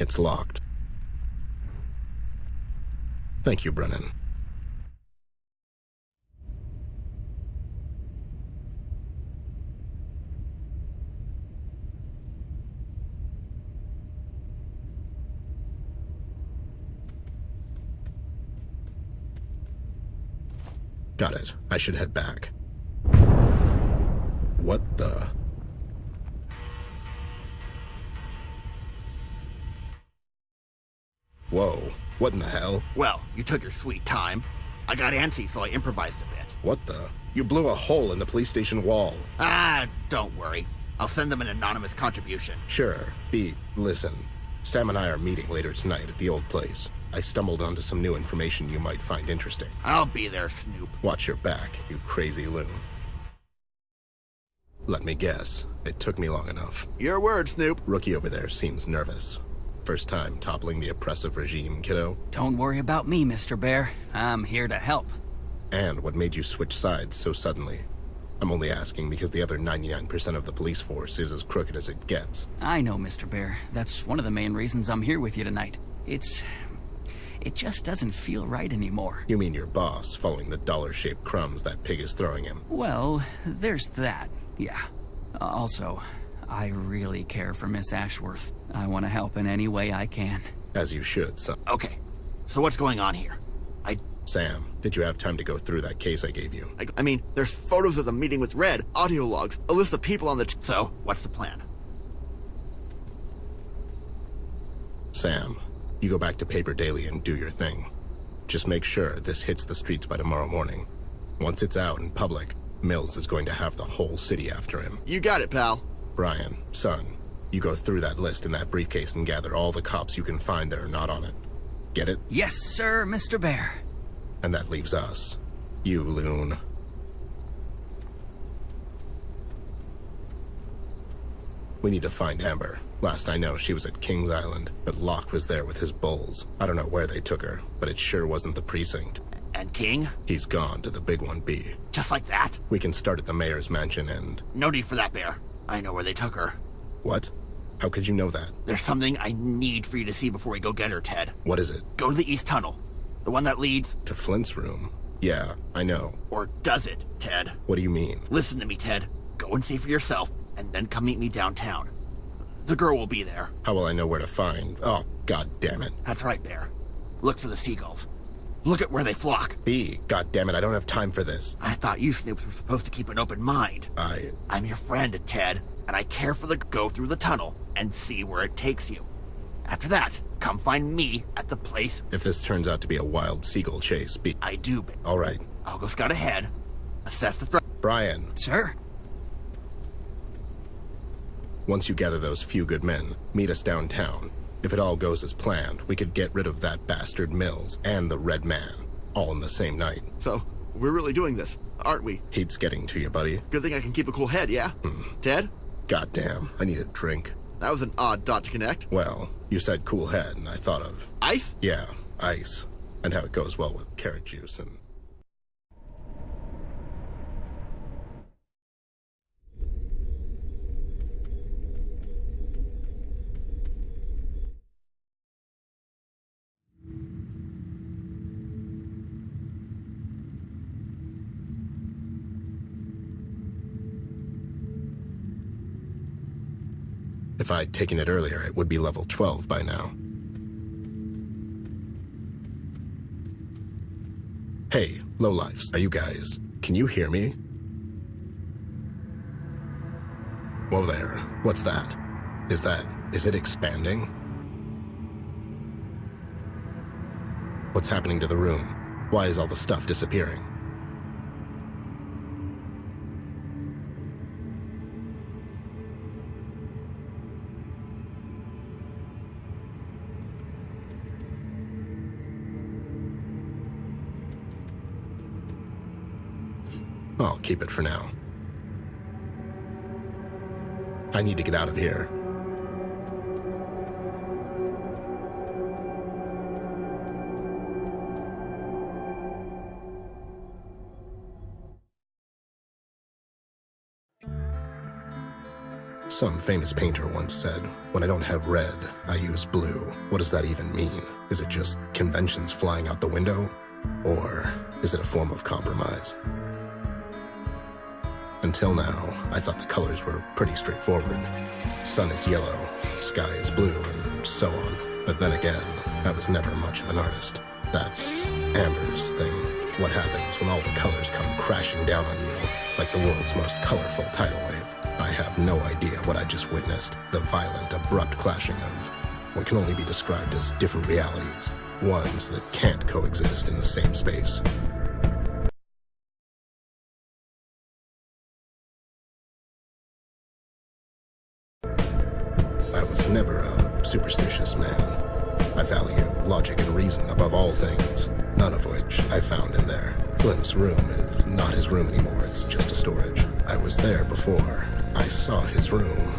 It's locked. Thank you, Brennan. Got it. I should head back. What the... Whoa, what in the hell? Well, you took your sweet time. I got antsy, so I improvised a bit. What the? You blew a hole in the police station wall. Ah, don't worry. I'll send them an anonymous contribution. Sure. Listen. Sam and I are meeting later tonight at the old place. I stumbled onto some new information you might find interesting. I'll be there, Snoop. Watch your back, you crazy loon. Let me guess. It took me long enough. Your word, Snoop. Rookie over there seems nervous. First time toppling the oppressive regime, kiddo? Don't worry about me, Mr. Bear. I'm here to help. And what made you switch sides so suddenly? I'm only asking because the other 99% of the police force is as crooked as it gets. I know, Mr. Bear. That's one of the main reasons I'm here with you tonight. It's It just doesn't feel right anymore. You mean your boss following the dollar-shaped crumbs that pig is throwing him? Well, there's that, yeah. Also, I really care for Miss Ashworth. I want to help in any way I can. As you should, son. Okay, so what's going on here? Sam, did you have time to go through that case I gave you? I mean, there's photos of the meeting with Red, audio logs, a list of people on the... So, what's the plan? Sam, you go back to Paper Daily and do your thing. Just make sure this hits the streets by tomorrow morning. Once it's out in public, Mills is going to have the whole city after him. You got it, pal. Brian, son, you go through that list in that briefcase and gather all the cops you can find that are not on it. Get it? Yes, sir, Mr. Bear. And that leaves us. You, loon. We need to find Amber. Last I know, she was at King's Island, but Locke was there with his bulls. I don't know where they took her, but it sure wasn't the precinct. And King? He's gone to the Big 1B. Just like that? We can start at the mayor's mansion and... No need for that, Bear. I know where they took her. What? How could you know that? There's something I need for you to see before we go get her, Ted. What is it? Go to the East Tunnel. The one that leads... To Flint's room? Yeah, I know. Or does it, Ted? What do you mean? Listen to me, Ted. Go and see for yourself, and then come meet me downtown. The girl will be there. How will I know where to find? Oh, god damn it. That's right, Bear. Look for the seagulls. Look at where they flock. God damn it, I don't have time for this. I thought you Snoops were supposed to keep an open mind. I'm your friend, Ted, and I care for the... Go through the tunnel and see where it takes you. After that, come find me at the place... If this turns out to be a wild seagull chase, I do, but... All right. I'll go scout ahead, assess the threat... Brian. Sir? Once you gather those few good men, meet us downtown. If it all goes as planned, we could get rid of that bastard Mills and the Red Man, all in the same night. So, we're really doing this, aren't we? Heat's getting to you, buddy. Good thing I can keep a cool head, yeah? Ted? Goddamn, I need a drink. That was an odd dot to connect. Well, you said cool head, and I thought of... Ice? Yeah, ice. And how it goes well with carrot juice and... If I'd taken it earlier, it would be level 12 by now. Hey, lowlifes, are you guys... Can you hear me? Whoa there, what's that? Is it expanding? What's happening to the room? Why is all the stuff disappearing? I'll keep it for now. I need to get out of here. Some famous painter once said, "When I don't have red, I use blue." What does that even mean? Is it just conventions flying out the window? Or is it a form of compromise? Until now, I thought the colors were pretty straightforward. Sun is yellow, sky is blue, and so on. But then again, I was never much of an artist. That's Amber's thing. What happens when all the colors come crashing down on you, like the world's most colorful tidal wave? I have no idea what I just witnessed. The violent, abrupt clashing of what can only be described as different realities. Ones that can't coexist in the same space. I was never a superstitious man. I value logic and reason above all things, none of which I found in there. Flint's room is not his room anymore, it's just a storage. I was there before. I saw his room,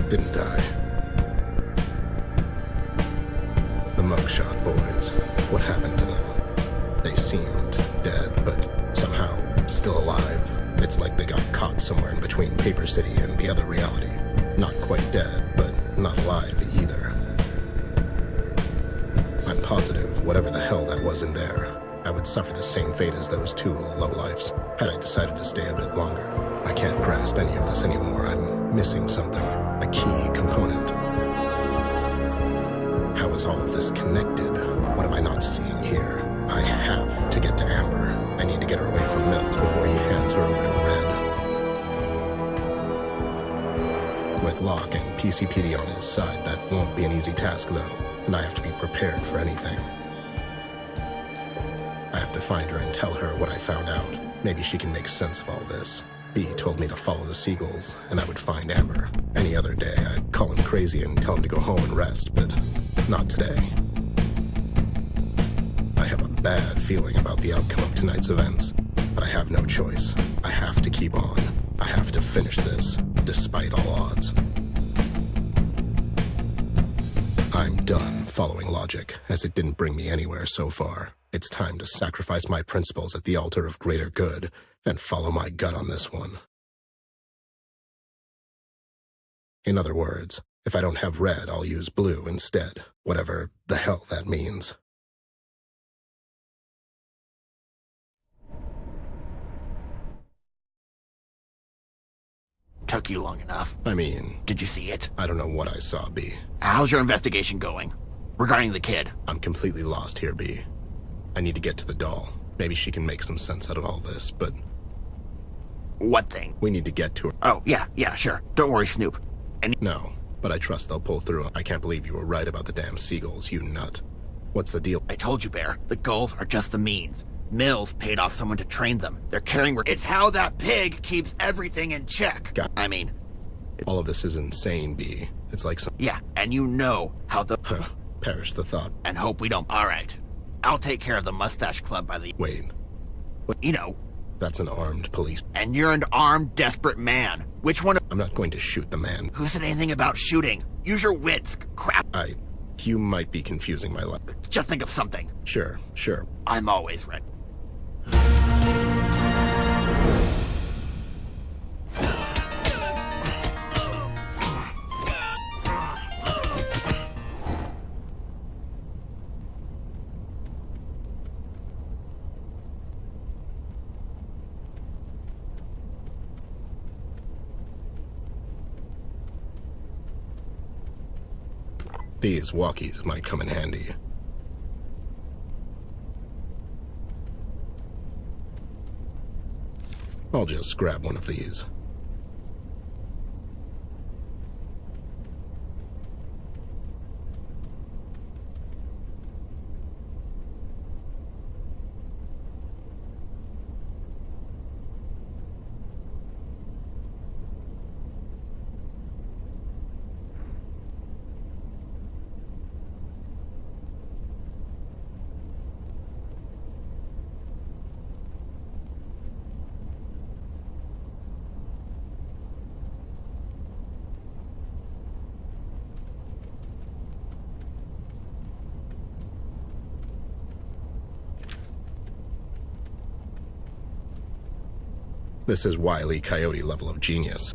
didn't I? The mugshot boys, what happened to them? They seemed dead, but somehow still alive. It's like they got caught somewhere in between Paper City and the other reality. Not quite dead, but not alive either. I'm positive, whatever the hell that was in there, I would suffer the same fate as those two lowlifes had I decided to stay a bit longer. I can't grasp any of this anymore. I'm missing something, a key component. How is all of this connected? What am I not seeing here? I have to get to Amber. I need to get her away from Mills before he hands her over to Red. With Locke and PCPD on his side, that won't be an easy task, though, and I have to be prepared for anything. I have to find her and tell her what I found out. Maybe she can make sense of all this. B told me to follow the seagulls, and I would find Amber. Any other day, I'd call him crazy and tell him to go home and rest, but not today. I have a bad feeling about the outcome of tonight's events, but I have no choice. I have to keep on. I have to finish this, despite all odds. I'm done following logic, as it didn't bring me anywhere so far. It's time to sacrifice my principles at the altar of greater good and follow my gut on this one. In other words, if I don't have red, I'll use blue instead, whatever the hell that means. Took you long enough. I mean... Did you see it? I don't know what I saw, B. How's your investigation going? Regarding the kid? I'm completely lost here, B. I need to get to the doll. Maybe she can make some sense out of all this, but... What thing? We need to get to her. Oh, yeah, sure. Don't worry, Snoop. No, but I trust they'll pull through. I can't believe you were right about the damn seagulls, you nut. What's the deal? I told you, Bear. The gulls are just the means. Mills paid off someone to train them. They're carrying... It's how that pig keeps everything in check. All of this is insane, B. It's like some... Yeah, and you know how the... Perish the thought. And hope we don't... All right. I'll take care of the Mustache Club by the... Wait. What? You know. That's an armed police... And you're an armed, desperate man. Which one... I'm not going to shoot the man. Who said anything about shooting? Use your wits. Crap. You might be confusing my life. Just think of something. Sure. I'm always ready. These walkies might come in handy. I'll just grab one of these. This is Wile E. Coyote level of genius.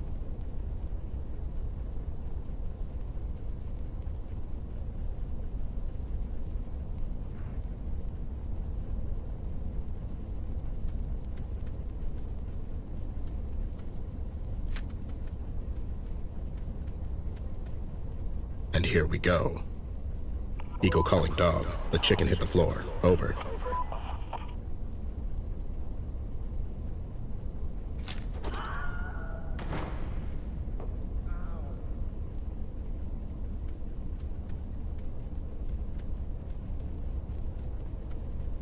And here we go. Eagle calling dog. The chicken hit the floor. Over.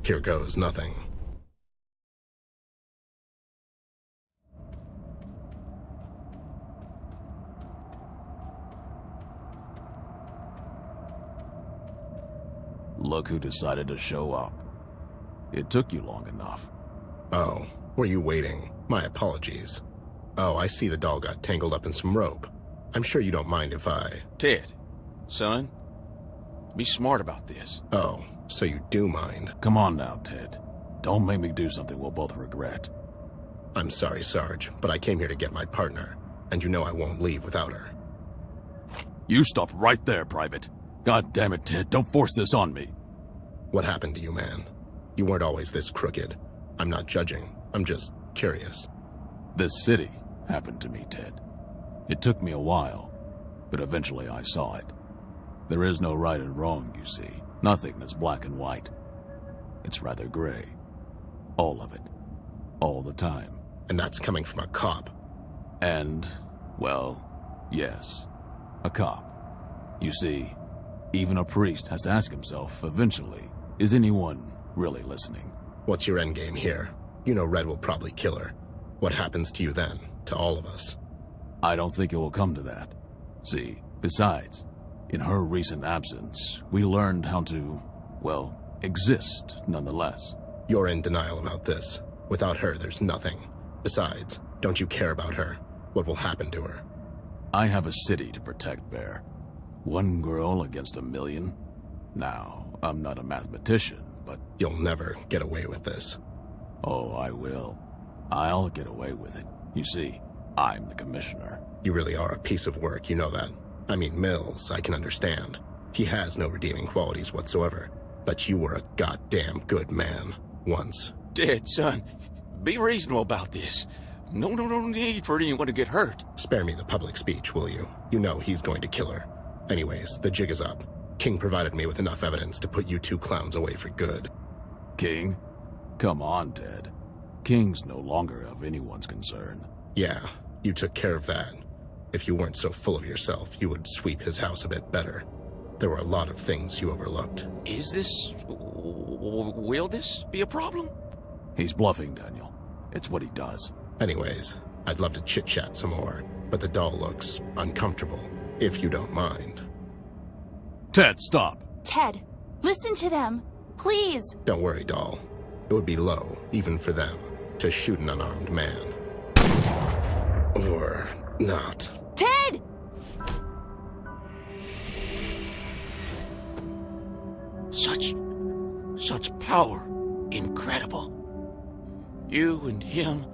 Here goes nothing. Look who decided to show up. It took you long enough. Oh, were you waiting? My apologies. Oh, I see the doll got tangled up in some rope. I'm sure you don't mind if I... Ted, son, be smart about this. Oh, so you do mind. Come on now, Ted. Don't make me do something we'll both regret. I'm sorry, Sarge, but I came here to get my partner, and you know I won't leave without her. You stop right there, Private. God damn it, Ted, don't force this on me. What happened to you, man? You weren't always this crooked. I'm not judging. I'm just curious. This city happened to me, Ted. It took me a while, but eventually I saw it. There is no right and wrong, you see. Nothing is black and white. It's rather gray. All of it. All the time. And that's coming from a cop. And, well, yes, a cop. You see, even a priest has to ask himself, eventually, is anyone really listening? What's your endgame here? You know Red will probably kill her. What happens to you then? To all of us? I don't think it will come to that. See, besides, in her recent absence, we learned how to, well, exist nonetheless. You're in denial about this. Without her, there's nothing. Besides, don't you care about her? What will happen to her? I have a city to protect, Bear. One girl against a million? Now, I'm not a mathematician, but... You'll never get away with this. Oh, I will. I'll get away with it. You see, I'm the commissioner. You really are a piece of work, you know that. I mean, Mills, I can understand. He has no redeeming qualities whatsoever. But you were a goddamn good man. Once. Ted, son, be reasonable about this. No need for anyone to get hurt. Spare me the public speech, will you? You know he's going to kill her. Anyways, the jig is up. King provided me with enough evidence to put you two clowns away for good. King? Come on, Ted. King's no longer of anyone's concern. Yeah, you took care of that. If you weren't so full of yourself, you would sweep his house a bit better. There were a lot of things you overlooked. Is this... will this be a problem? He's bluffing, Daniel. It's what he does. Anyways, I'd love to chit-chat some more, but the doll looks uncomfortable, if you don't mind. Ted, stop! Ted, listen to them. Please. Don't worry, doll. It would be low, even for them, to shoot an unarmed man. Or not. Ted! Such power. Incredible. You and him,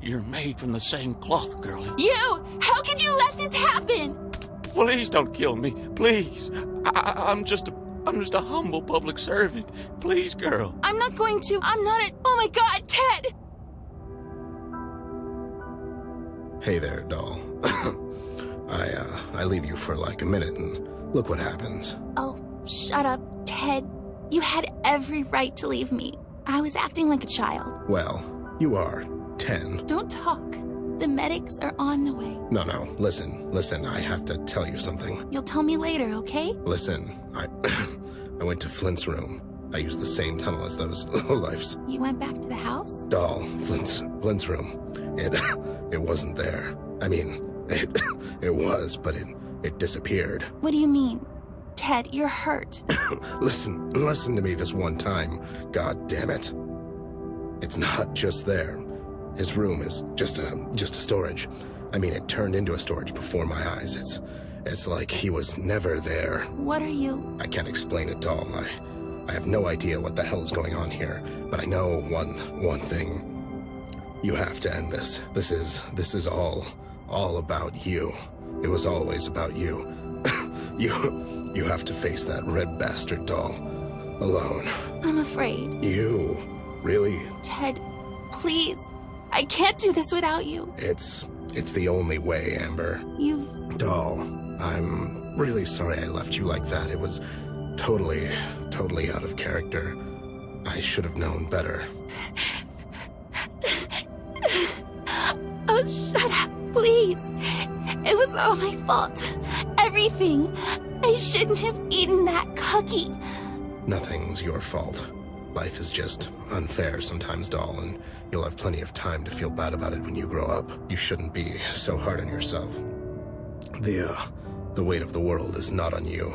you're made from the same cloth, girlie. You! How could you let this happen? Please don't kill me. Please. I'm just a humble public servant. Please, girl. I'm not going to. I'm not a... Oh my god, Ted! Hey there, doll. I leave you for like a minute and look what happens. Oh, shut up, Ted. You had every right to leave me. I was acting like a child. Well, you are 10. Don't talk. The medics are on the way. No, listen, I have to tell you something. You'll tell me later, okay? Listen, I went to Flint's room. I used the same tunnel as those lowlifes. You went back to the house? Doll, Flint's room. It wasn't there. I mean, it was, but it disappeared. What do you mean? Ted, you're hurt. Listen to me this one time. God damn it. It's not just there. His room is just a storage. I mean, it turned into a storage before my eyes. It's like he was never there. What are you? I can't explain it, doll. I have no idea what the hell is going on here, but I know one thing. You have to end this. This is all about you. It was always about you. You have to face that red bastard, doll. Alone. I'm afraid. You? Really? Ted, please. I can't do this without you. It's the only way, Amber. Doll, I'm really sorry I left you like that. It was totally out of character. I should have known better. Oh, shut up, please. It was all my fault. Everything. I shouldn't have eaten that cookie. Nothing's your fault. Life is just unfair sometimes, doll, and you'll have plenty of time to feel bad about it when you grow up. You shouldn't be so hard on yourself. The weight of the world is not on you.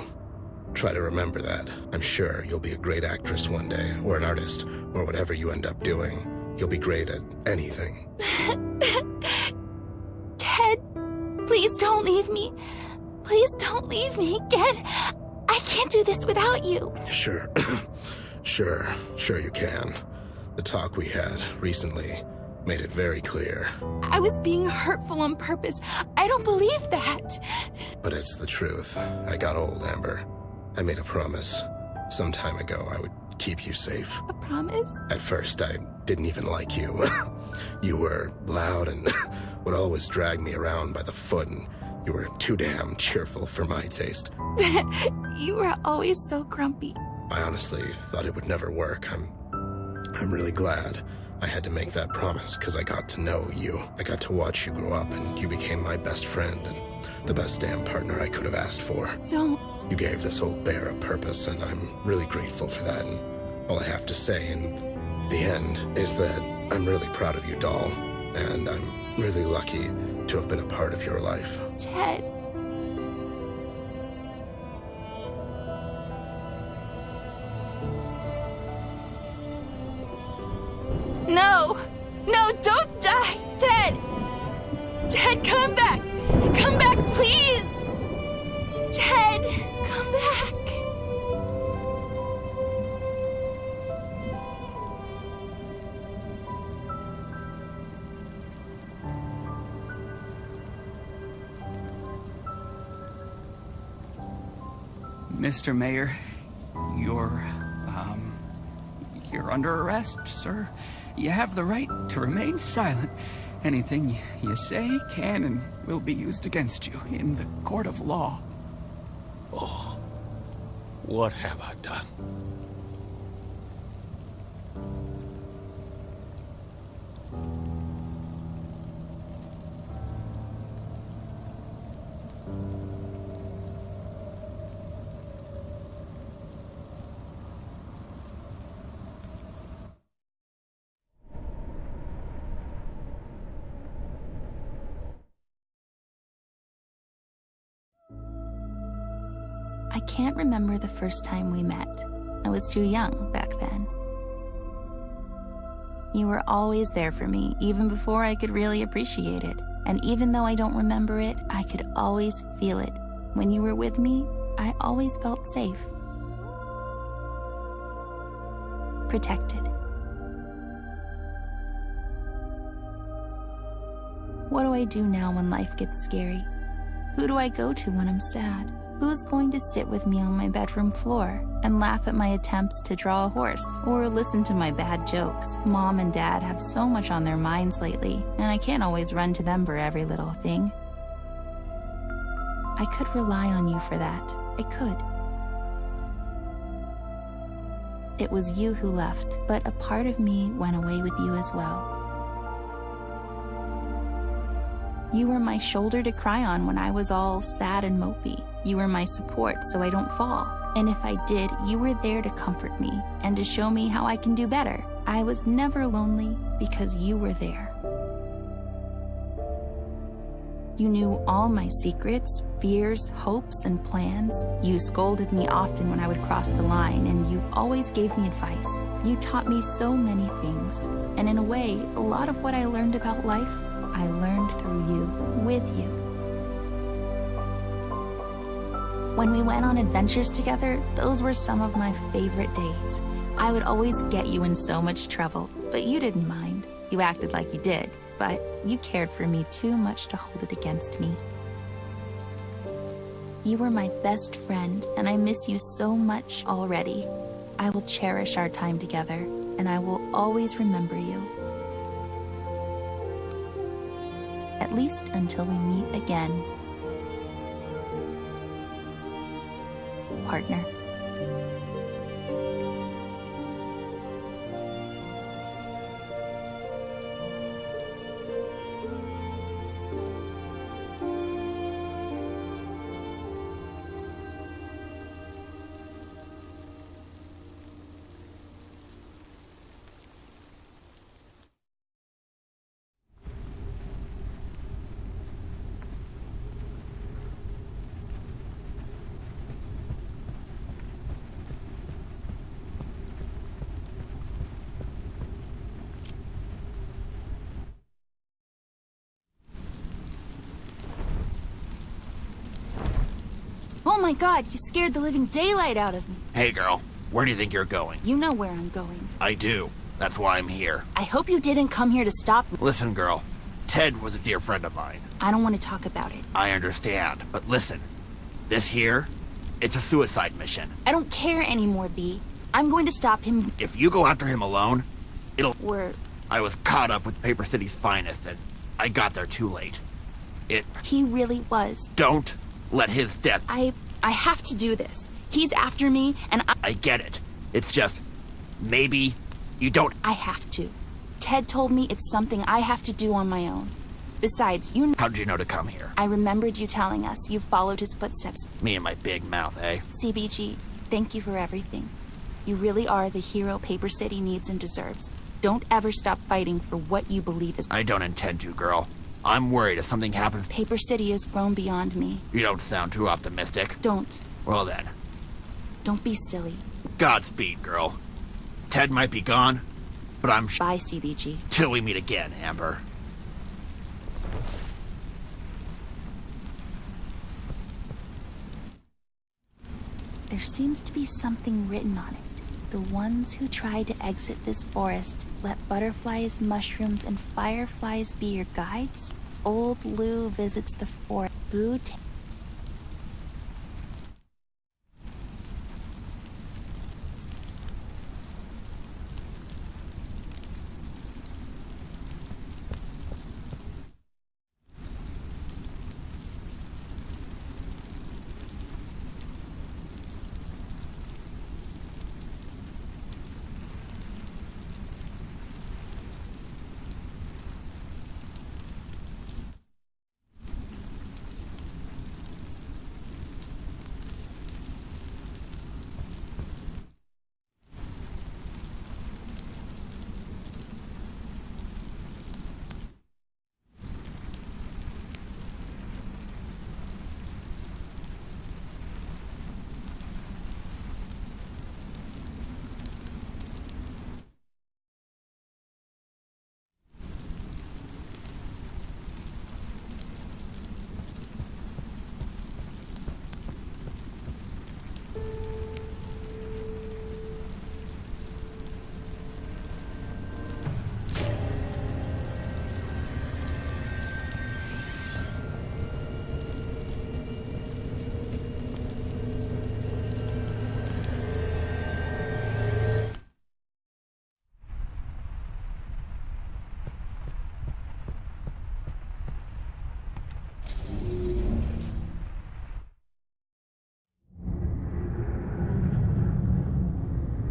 Try to remember that. I'm sure you'll be a great actress one day, or an artist, or whatever you end up doing. You'll be great at anything. Ted, please don't leave me. Please don't leave me again. I can't do this without you. Sure. Sure you can. The talk we had recently made it very clear. I was being hurtful on purpose. I don't believe that. But it's the truth. I got old, Amber. I made a promise. some time ago I would keep you safe. A promise? At first, I didn't even like you. You were loud and would always drag me around by the foot, and you were too damn cheerful for my taste. You were always so grumpy. I honestly thought it would never work. I'm really glad I had to make that promise, because I got to know you. I got to watch you grow up, and you became my best friend and the best damn partner I could have asked for. Don't. You gave this old bear a purpose, and I'm really grateful for that. And all I have to say in the end is that I'm really proud of you, doll, and I'm really lucky to have been a part of your life. Ted. No! No, don't die! Ted! Ted, come back! Come back, please! Ted, come back! Mr. Mayor, you're under arrest, sir. You have the right to remain silent. Anything you say can and will be used against you in the court of law. Oh, what have I done? I can't remember the first time we met. I was too young back then. You were always there for me, even before I could really appreciate it. And even though I don't remember it, I could always feel it. When you were with me, I always felt safe. Protected. What do I do now when life gets scary? Who do I go to when I'm sad? Who's going to sit with me on my bedroom floor and laugh at my attempts to draw a horse or listen to my bad jokes? Mom and Dad have so much on their minds lately, and I can't always run to them for every little thing. I could rely on you for that. I could. It was you who left, but a part of me went away with you as well. You were my shoulder to cry on when I was all sad and mopey. You were my support so I don't fall. And if I did, you were there to comfort me and to show me how I can do better. I was never lonely because you were there. You knew all my secrets, fears, hopes, and plans. You scolded me often when I would cross the line, and you always gave me advice. You taught me so many things. And in a way, a lot of what I learned about life, I learned through you, with you. When we went on adventures together, those were some of my favorite days. I would always get you in so much trouble, but you didn't mind. You acted like you did, but you cared for me too much to hold it against me. You were my best friend, and I miss you so much already. I will cherish our time together, and I will always remember you. At least until we meet again. Partner. Oh my God, you scared the living daylight out of me. Hey girl, where do you think you're going? You know where I'm going. I do. That's why I'm here. I hope you didn't come here to stop me. Listen, girl. Ted was a dear friend of mine. I don't want to talk about it. I understand, but listen. This here It's a suicide mission. I don't care anymore, B. I'm going to stop him. If you go after him alone, We're... I was caught up with Paper City's finest, and I got there too late. He really was. Don't let his death... I have to do this. He's after me, and I get it. It's just... maybe you don't... I have to. Ted told me it's something I have to do on my own. Besides, How'd you know to come here? I remembered you telling us you followed his footsteps. Me and my big mouth, eh? CBG, thank you for everything. You really are the hero Paper City needs and deserves. Don't ever stop fighting for what you believe is... I don't intend to, girl. I'm worried if something happens... Paper City has grown beyond me. You don't sound too optimistic. Don't. Well then. Don't be silly. Godspeed, girl. Ted might be gone, but I'm... Bye, CBG. Till we meet again, Amber. There seems to be something written on it. The ones who try to exit this forest, let butterflies, mushrooms, and fireflies be your guides. Old Lou visits the forest. Boo.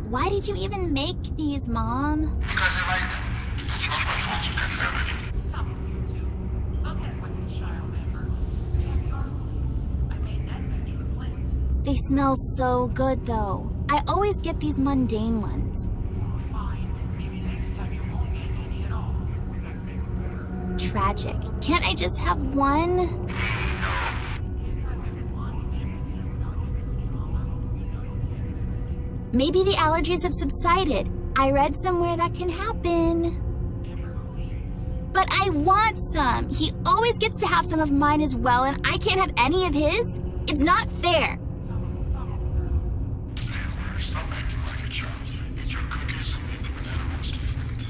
Why did you even make these, Mom? Because I like them. It's not my fault you couldn't have it. They smell so good, though. I always get these mundane ones. Tragic. Can't I just have one? Maybe the allergies have subsided. I read somewhere that can happen. But I want some. He always gets to have some of mine as well, and I can't have any of his. It's not fair. Stop acting like a child. Eat your cookies and leave the banana ones to Flint.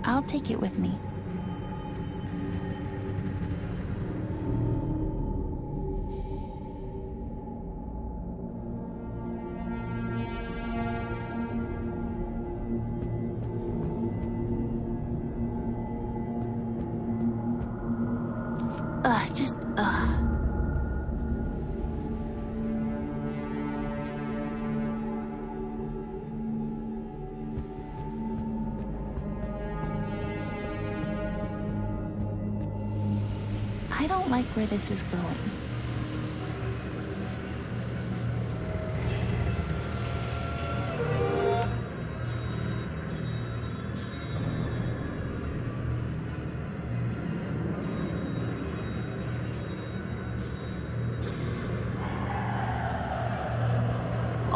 I'll take it with me. Ugh. I don't like where this is going.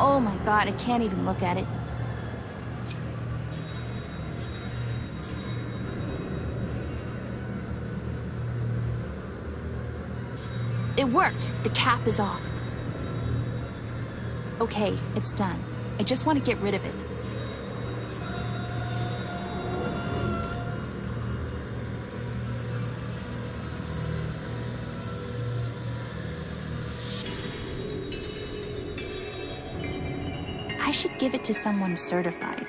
Oh my God, I can't even look at it. It worked! The cap is off. Okay, it's done. I just want to get rid of it. I should give it to someone certified.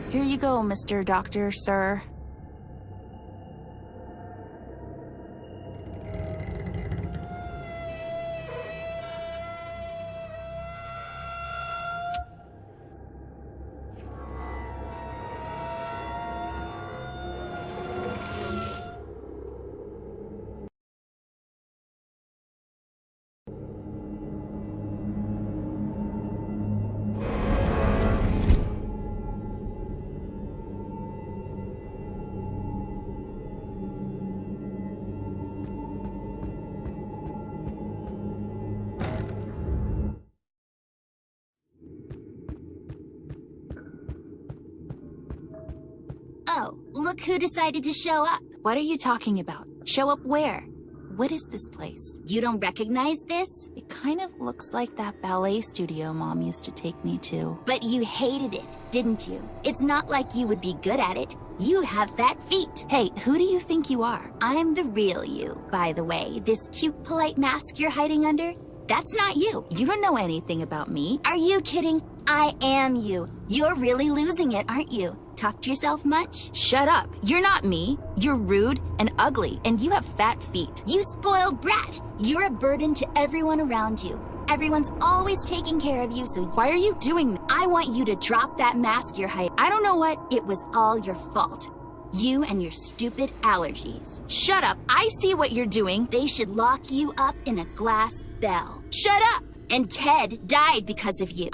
Here you go, Mr. Doctor, sir. Oh, look who decided to show up. What are you talking about? Show up where? What is this place? You don't recognize this? It kind of looks like that ballet studio Mom used to take me to. But you hated it, didn't you? It's not like you would be good at it. You have fat feet. Hey, who do you think you are? I'm the real you, by the way. This cute, polite mask you're hiding under, that's not you. You don't know anything about me. Are you kidding? I am you. You're really losing it, aren't you? Talk to yourself much? Shut up. You're not me. You're rude and ugly, and you have fat feet. You spoiled brat. You're a burden to everyone around you. Everyone's always taking care of you, so why are you doing that? I want you to drop that mask you're hiding. I don't know what. It was all your fault. You and your stupid allergies. Shut up. I see what you're doing. They should lock you up in a glass bell. Shut up. And Ted died because of you.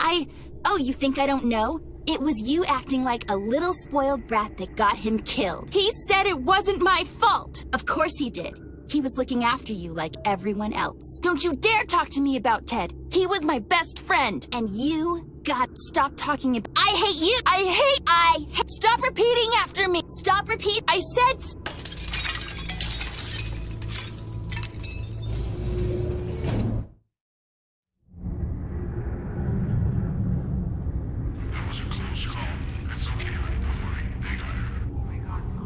Oh, you think I don't know? It was you acting like a little spoiled brat that got him killed. He said it wasn't my fault. Of course he did. He was looking after you like everyone else. Don't you dare talk to me about Ted. He was my best friend. And you got... Stop talking about... I hate you. I hate... Stop repeating after me. Stop repeat. I said... That was a close call. It's okay, honey. Don't worry. They got her. Oh my god, no.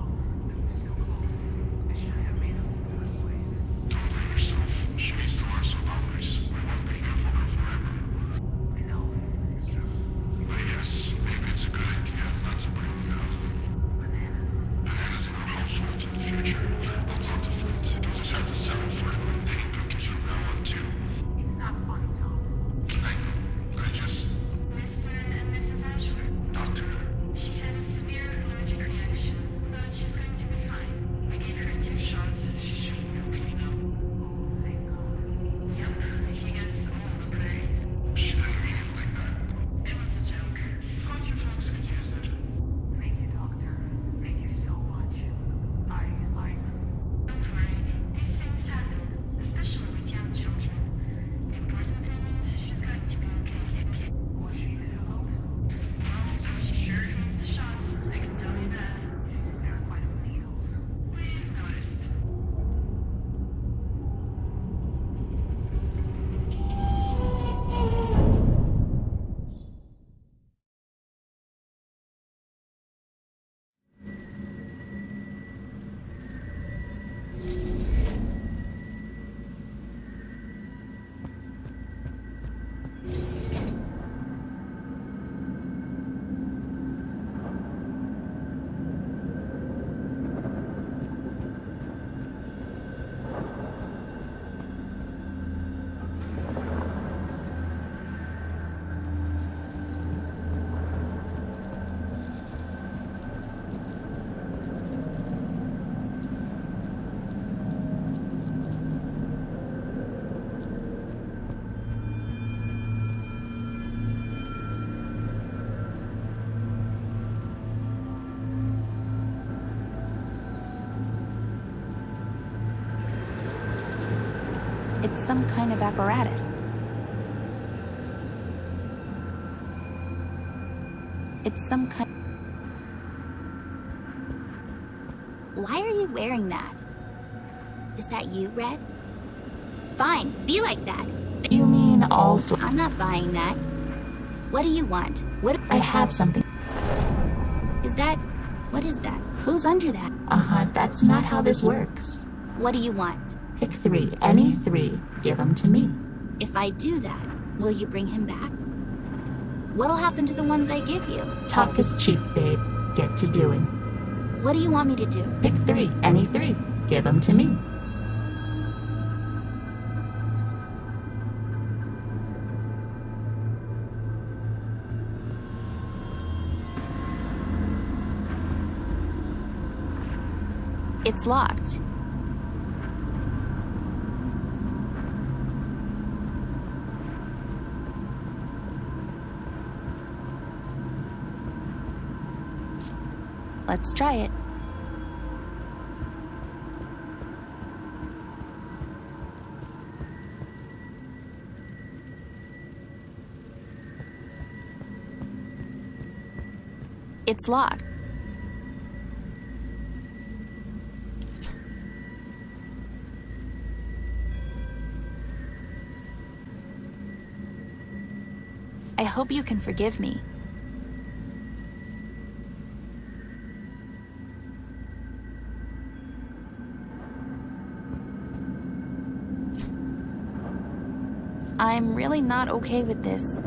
It was too close. They shouldn't have made us in the first place. Don't blame yourself. She needs to learn some boundaries. We won't be here for her forever. I know. It's true. But yes, maybe it's a good idea not to bring them out. Bananas in our household in the future. I'll talk to Flint. You'll just have to settle for him baking cookies from now on, too. It's not funny, Tom. I just... Mr. and Mrs. Ashford. Doctor. She had a severe allergic reaction, but she's going to be fine. We gave her 2 shots. She should be okay now. Oh, thank God. Yep, she gets all the praise. She didn't mean it like that. It was a joke. Thought you folks could use it. Thank you, Doctor. Thank you so much. Don't worry. These things happen, especially with young children. The important thing is she's going to be okay. Was she difficult? Well, she sure needs the shots. I can tell you that. She's terrified of needles. We've noticed. It's some kind of apparatus. It's some kind... Why are you wearing that? Is that you, Red? Fine, be like that. You mean also... I'm not buying that. What do you want? What? I have something. Is that... What is that? Who's under that? That's not how this works. What do you want? Pick 3, any 3, give them to me. If I do that, will you bring him back? What'll happen to the ones I give you? Talk is cheap, babe. Get to doing. What do you want me to do? Pick 3, any 3, give them to me. It's locked. Let's try it. It's locked. I hope you can forgive me. I'm really not okay with this.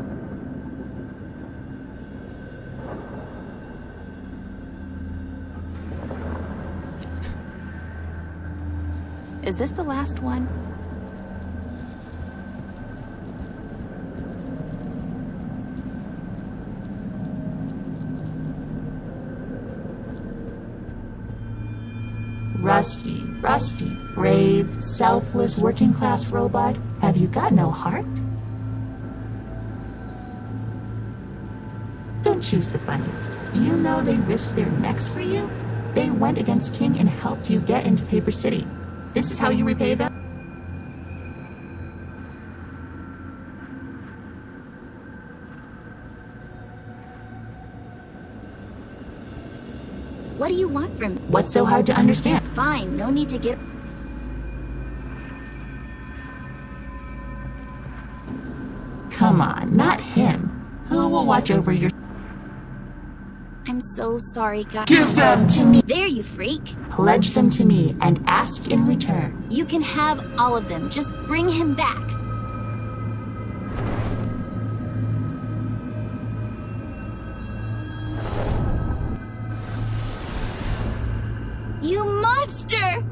Is this the last one? Rusty, brave, selfless, working-class robot, have you got no heart? Don't choose the bunnies. You know they risked their necks for you? They went against King and helped you get into Paper City. This is how you repay them? What do you want from me? What's so hard to understand? Fine, no need to get... Come on, not him. Who will watch over your... I'm so sorry, guys. Give them to me! There, you freak. Pledge them to me and ask in return. You can have all of them. Just bring him back. You monster!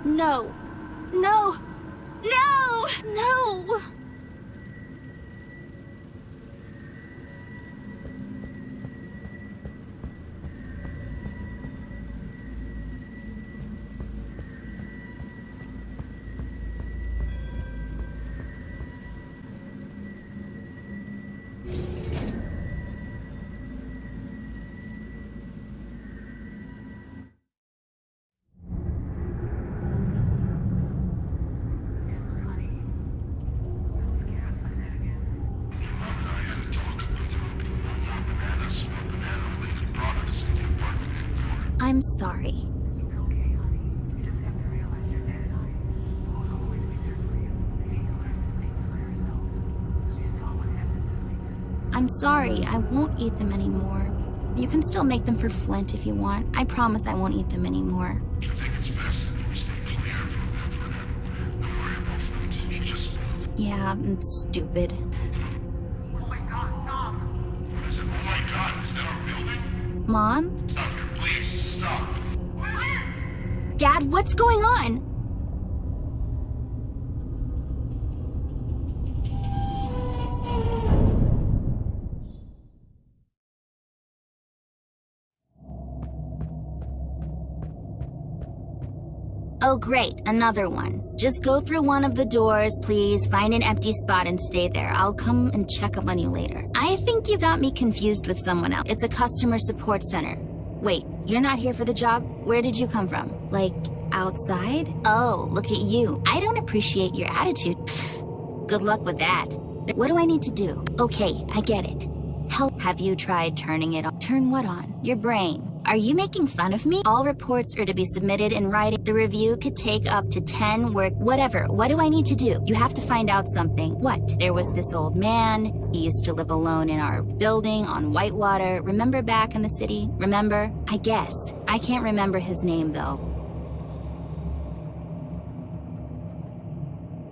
No. No. No! No! I'm sorry. I'm sorry, I won't eat them anymore. You can still make them for Flint if you want. I promise I won't eat them anymore. I think it's best that we stay clear from them for now. Don't worry about Flint. He just... Yeah, it's stupid. Oh my god, Mom! What is it? Oh my god, is that our building? Mom? Stop here, please. Stop. Dad, what's going on? Oh, great, another one. Just go through one of the doors, please. Find an empty spot and stay there. I'll come and check up on you later. I think you got me confused with someone else. It's a customer support center. Wait, you're not here for the job? Where did you come from? Like, outside? Oh, look at you. I don't appreciate your attitude. Pfft. Good luck with that. What do I need to do? Okay, I get it. Help. Have you tried turning it on? Turn what on? Your brain. Are you making fun of me? All reports are to be submitted in writing. The review could take up to 10 work. Whatever. What do I need to do? You have to find out something. What? There was this old man. He used to live alone in our building on Whitewater. Remember back in the city? Remember? I guess. I can't remember his name, though.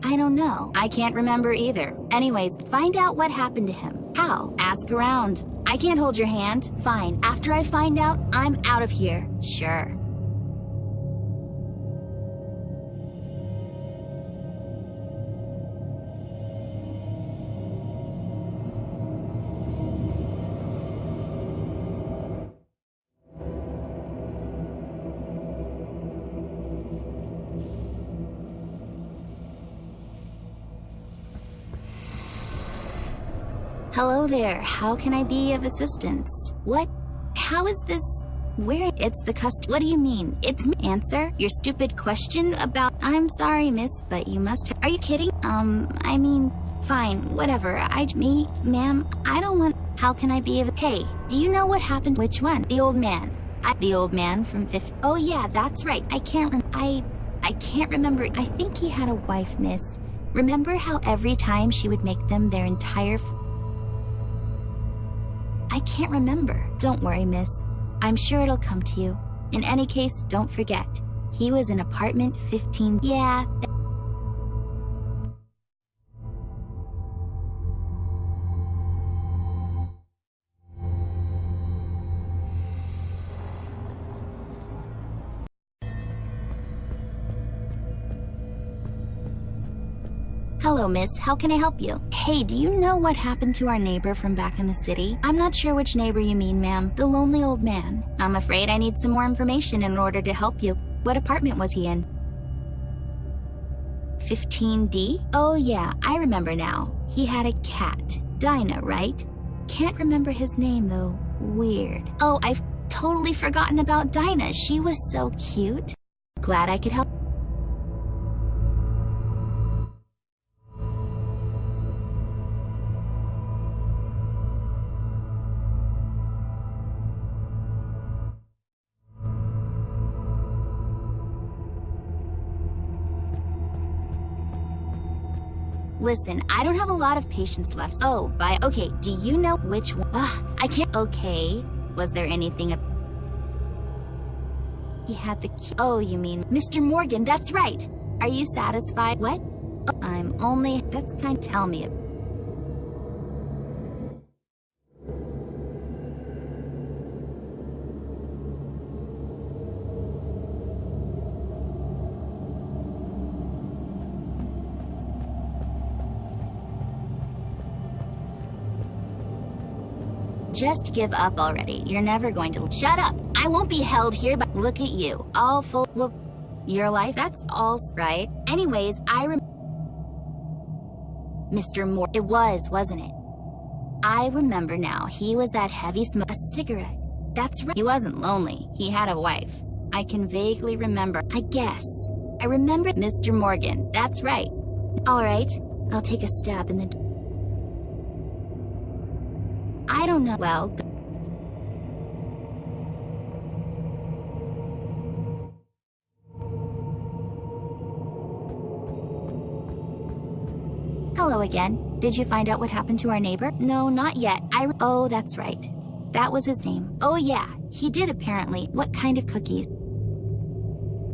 I don't know. I can't remember either. Anyways, find out what happened to him. How? Ask around. I can't hold your hand. Fine. After I find out, I'm out of here. Sure. Hello there. How can I be of assistance? What? How is this? Where? It's the What do you mean? It's me. Answer your stupid question about. I'm sorry, miss, but you must. Are you kidding? I mean, fine, whatever. Ma'am, I don't want. How can I be of? Hey, do you know what happened? Which one? The old man. The old man from fifth. Oh yeah, that's right. I can't remember. I think he had a wife, miss. Remember how every time she would make them their entire. I can't remember. Don't worry, miss. I'm sure it'll come to you. In any case, don't forget. He was in apartment 15. Yeah. Hello, miss. How can I help you? Hey, do you know what happened to our neighbor from back in the city? I'm not sure which neighbor you mean, ma'am. The lonely old man. I'm afraid I need some more information in order to help you. What apartment was he in? 15D? Oh yeah, I remember now. He had a cat. Dinah, right? Can't remember his name, though. Weird. Oh, I've totally forgotten about Dinah. She was so cute. Glad I could help. Listen, I don't have a lot of patience left. Oh, bye. Okay, do you know which one? I can't. Okay. Was there anything? He had the key. Oh, you mean Mr. Morgan? That's right. Are you satisfied? What? Oh, I'm only. That's kind. Tell me. Just give up already. You're never going to. Shut up! I won't be held here, but look at you. All full. Well, your life? That's all right. Anyways, Mr. Moore. It was, wasn't it? I remember now. He was that heavy smoke. A cigarette. That's right. He wasn't lonely. He had a wife. I can vaguely remember. I guess. I remember Mr. Morgan. That's right. All right. I'll take a stab in the. I don't know. Well, hello again. Did you find out what happened to our neighbor? No, not yet. Oh, that's right. That was his name. Oh yeah, he did apparently. What kind of cookies?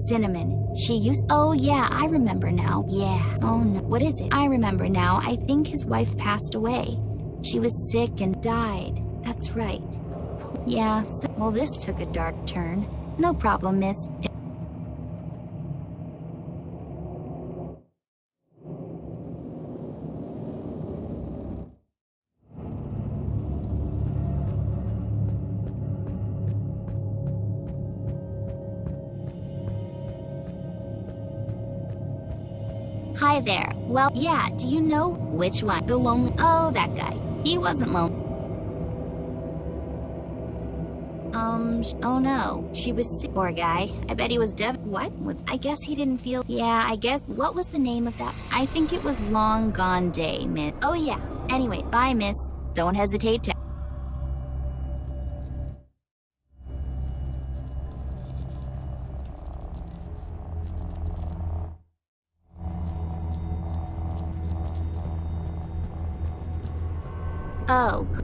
Cinnamon. She used. Oh yeah, I remember now. Yeah. Oh no. What is it? I remember now. I think his wife passed away. She was sick and died. That's right. Yeah, well, this took a dark turn. No problem, miss. Hi there. Well, yeah, do you know which one? The lonely... Oh, that guy. He wasn't lonely. Oh no. She was sick. Poor guy. I bet he was What? I guess he didn't feel... Yeah, I guess... What was the name of that? I think it was Long Gone Day, miss. Oh yeah. Anyway, bye, miss. Don't hesitate to...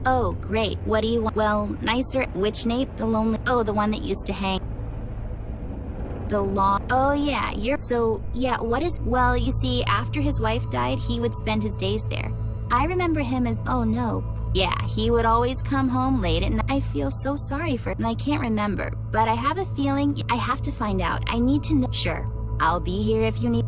Oh, great. What do you want? Well, nicer. Which Nate? The lonely... Oh, the one that used to hang... The long... Oh, yeah, yeah, what is... Well, you see, after his wife died, he would spend his days there. I remember him as... Oh, no. Yeah, he would always come home late at night. I feel so sorry for him. I can't remember, but I have a feeling I have to find out. I need to know... Sure. I'll be here if you need...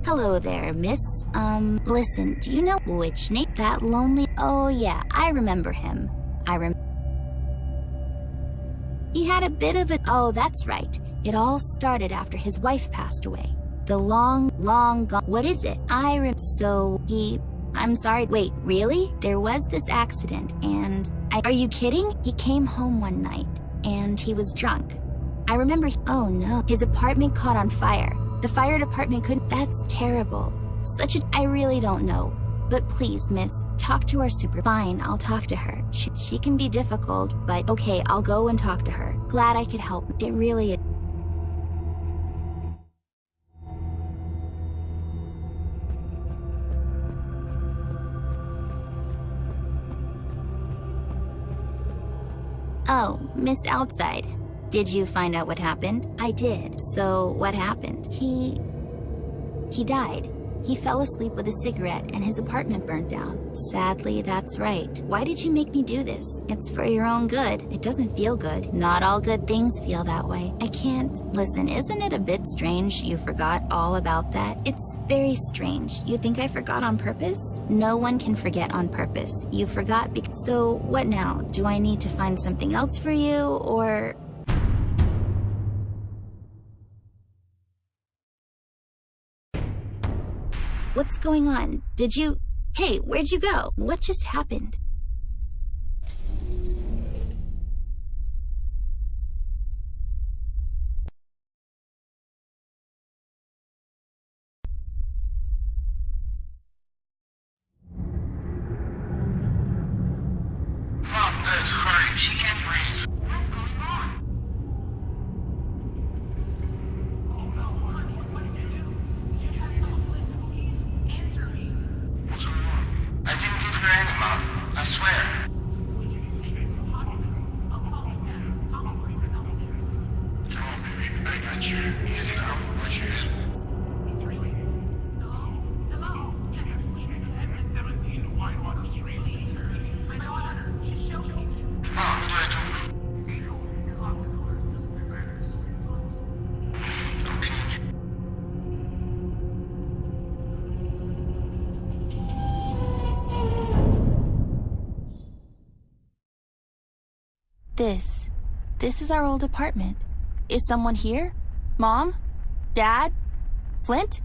Hello there, miss. Listen, do you know which Nate? That lonely... Oh, yeah, I remember him. He had a bit of a... Oh, that's right. It all started after his wife passed away. The long gone... What is it? I'm sorry. Wait, really? There was this accident, and... Are you kidding? He came home one night, and he was drunk. I remember... Oh, no. His apartment caught on fire. The fire department couldn't... That's terrible. I really don't know. But please, miss, talk to our super... Fine, I'll talk to her. She can be difficult, but okay, I'll go and talk to her. Glad I could help. It really is. Oh, Miss Outside. Did you find out what happened? I did. So, what happened? He died. He fell asleep with a cigarette and his apartment burned down. Sadly, that's right. Why did you make me do this? It's for your own good. It doesn't feel good. Not all good things feel that way. I can't... Listen, isn't it a bit strange you forgot all about that? It's very strange. You think I forgot on purpose? No one can forget on purpose. You forgot because... So, what now? Do I need to find something else for you, or... What's going on? Did you... Hey, where'd you go? What just happened? Mom, Dad, hurry. She can't breathe. What's going on? Oh no, honey, what did you do? You had someone please answer me. What's going on? I didn't give her any, Mom. I swear. Come on, baby. I got you. Easy now. Watch your head. Hello? Yes, 17 Whitewater Street. My daughter, she's choking. Mom, what do I do? This is our old apartment. Is someone here? Mom? Dad? Flint?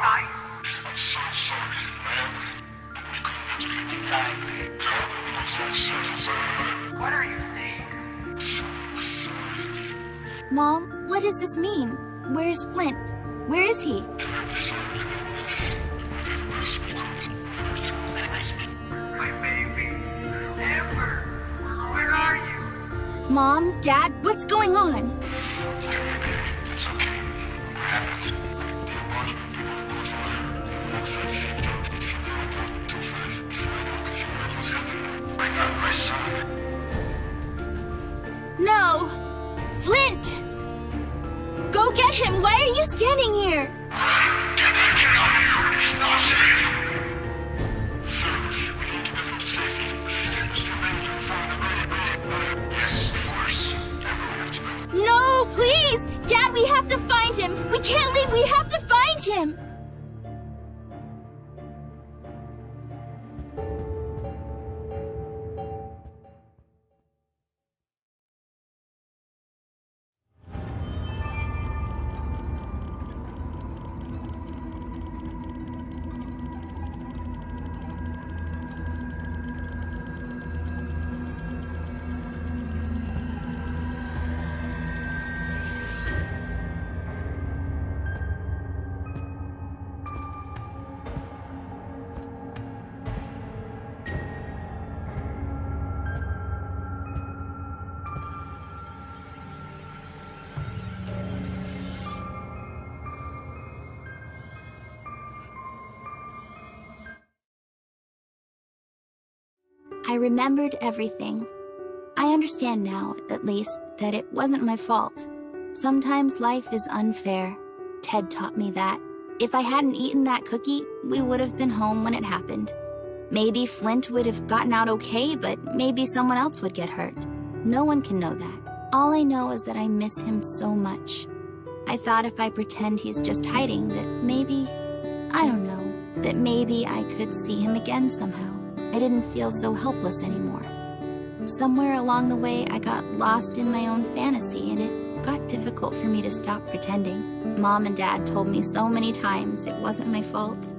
I'm so sorry, man. We couldn't do it badly. No, I'm so sorry. What are you saying? So sorry. Mom, what does this mean? Where's Flint? Where is he? I'm sorry. It was My baby. Amber. Where are you? Mom, Dad, what's going on? It's okay. What happened? They want you to go for it. So my son. No! Flint! Go get him! Why are you standing here? Get that kid out of here. It's not safe. Sir, we need to get him to safety. Mr. Mendon found him early. Yes, of course. And we have to go. No, please! Dad, we have to find him! We can't leave! We have to find him! I remembered everything. I understand now, at least, that it wasn't my fault. Sometimes life is unfair. Ted taught me that. If I hadn't eaten that cookie, we would have been home when it happened. Maybe Flint would have gotten out okay, but maybe someone else would get hurt. No one can know that. All I know is that I miss him so much. I thought if I pretend he's just hiding, that maybe, I don't know, that maybe I could see him again somehow. I didn't feel so helpless anymore. Somewhere along the way, I got lost in my own fantasy, and it got difficult for me to stop pretending. Mom and Dad told me so many times it wasn't my fault,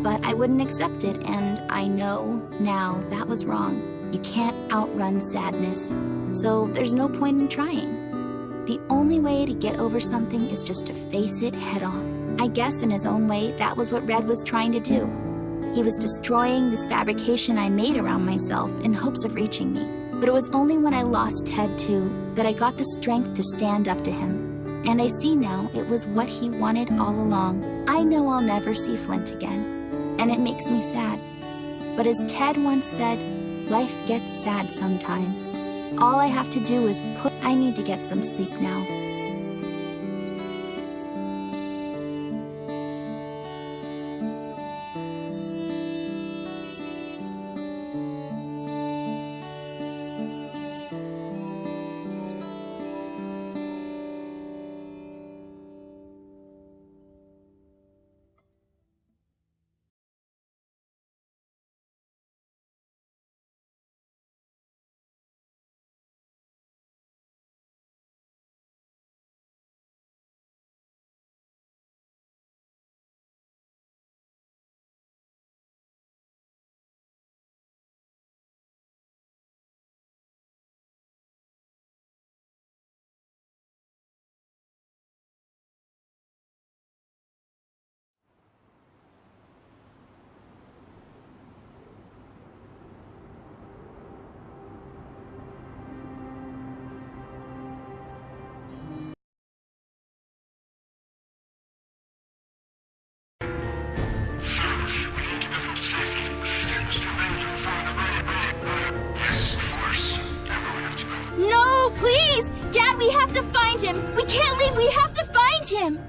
but I wouldn't accept it, and I know now that was wrong. You can't outrun sadness, so there's no point in trying. The only way to get over something is just to face it head on. I guess in his own way, that was what Red was trying to do. He was destroying this fabrication I made around myself in hopes of reaching me. But it was only when I lost Ted, too, that I got the strength to stand up to him. And I see now it was what he wanted all along. I know I'll never see Flint again, and it makes me sad. But as Ted once said, life gets sad sometimes. All I have to do is I need to get some sleep now. No, please! Dad, we have to find him! We can't leave! We have to find him!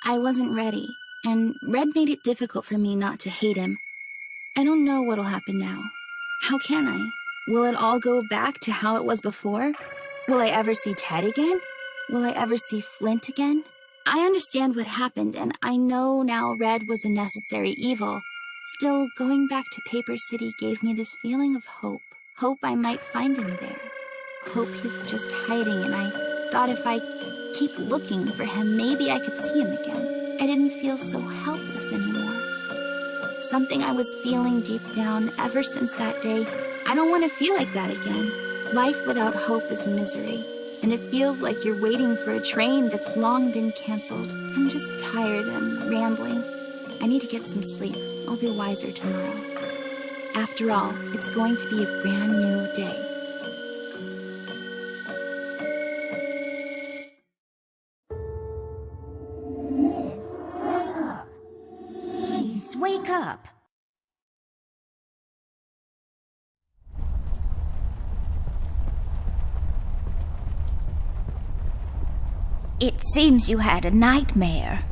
I wasn't ready, and Red made it difficult for me not to hate him. I don't know what'll happen now. How can I? Will it all go back to how it was before? Will I ever see Ted again? Will I ever see Flint again? I understand what happened, and I know now Red was a necessary evil. Still, going back to Paper City gave me this feeling of hope. Hope I might find him there. Hope he's just hiding, and I thought if I keep looking for him, maybe I could see him again. I didn't feel so helpless anymore. Something I was feeling deep down ever since that day. I don't want to feel like that again. Life without hope is misery, and it feels like you're waiting for a train that's long been canceled. I'm just tired and rambling. I need to get some sleep. I'll be wiser tomorrow. After all, it's going to be a brand new day. Please wake up. It seems you had a nightmare.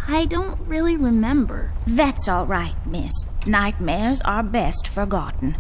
I don't really remember. That's all right, miss. Nightmares are best forgotten.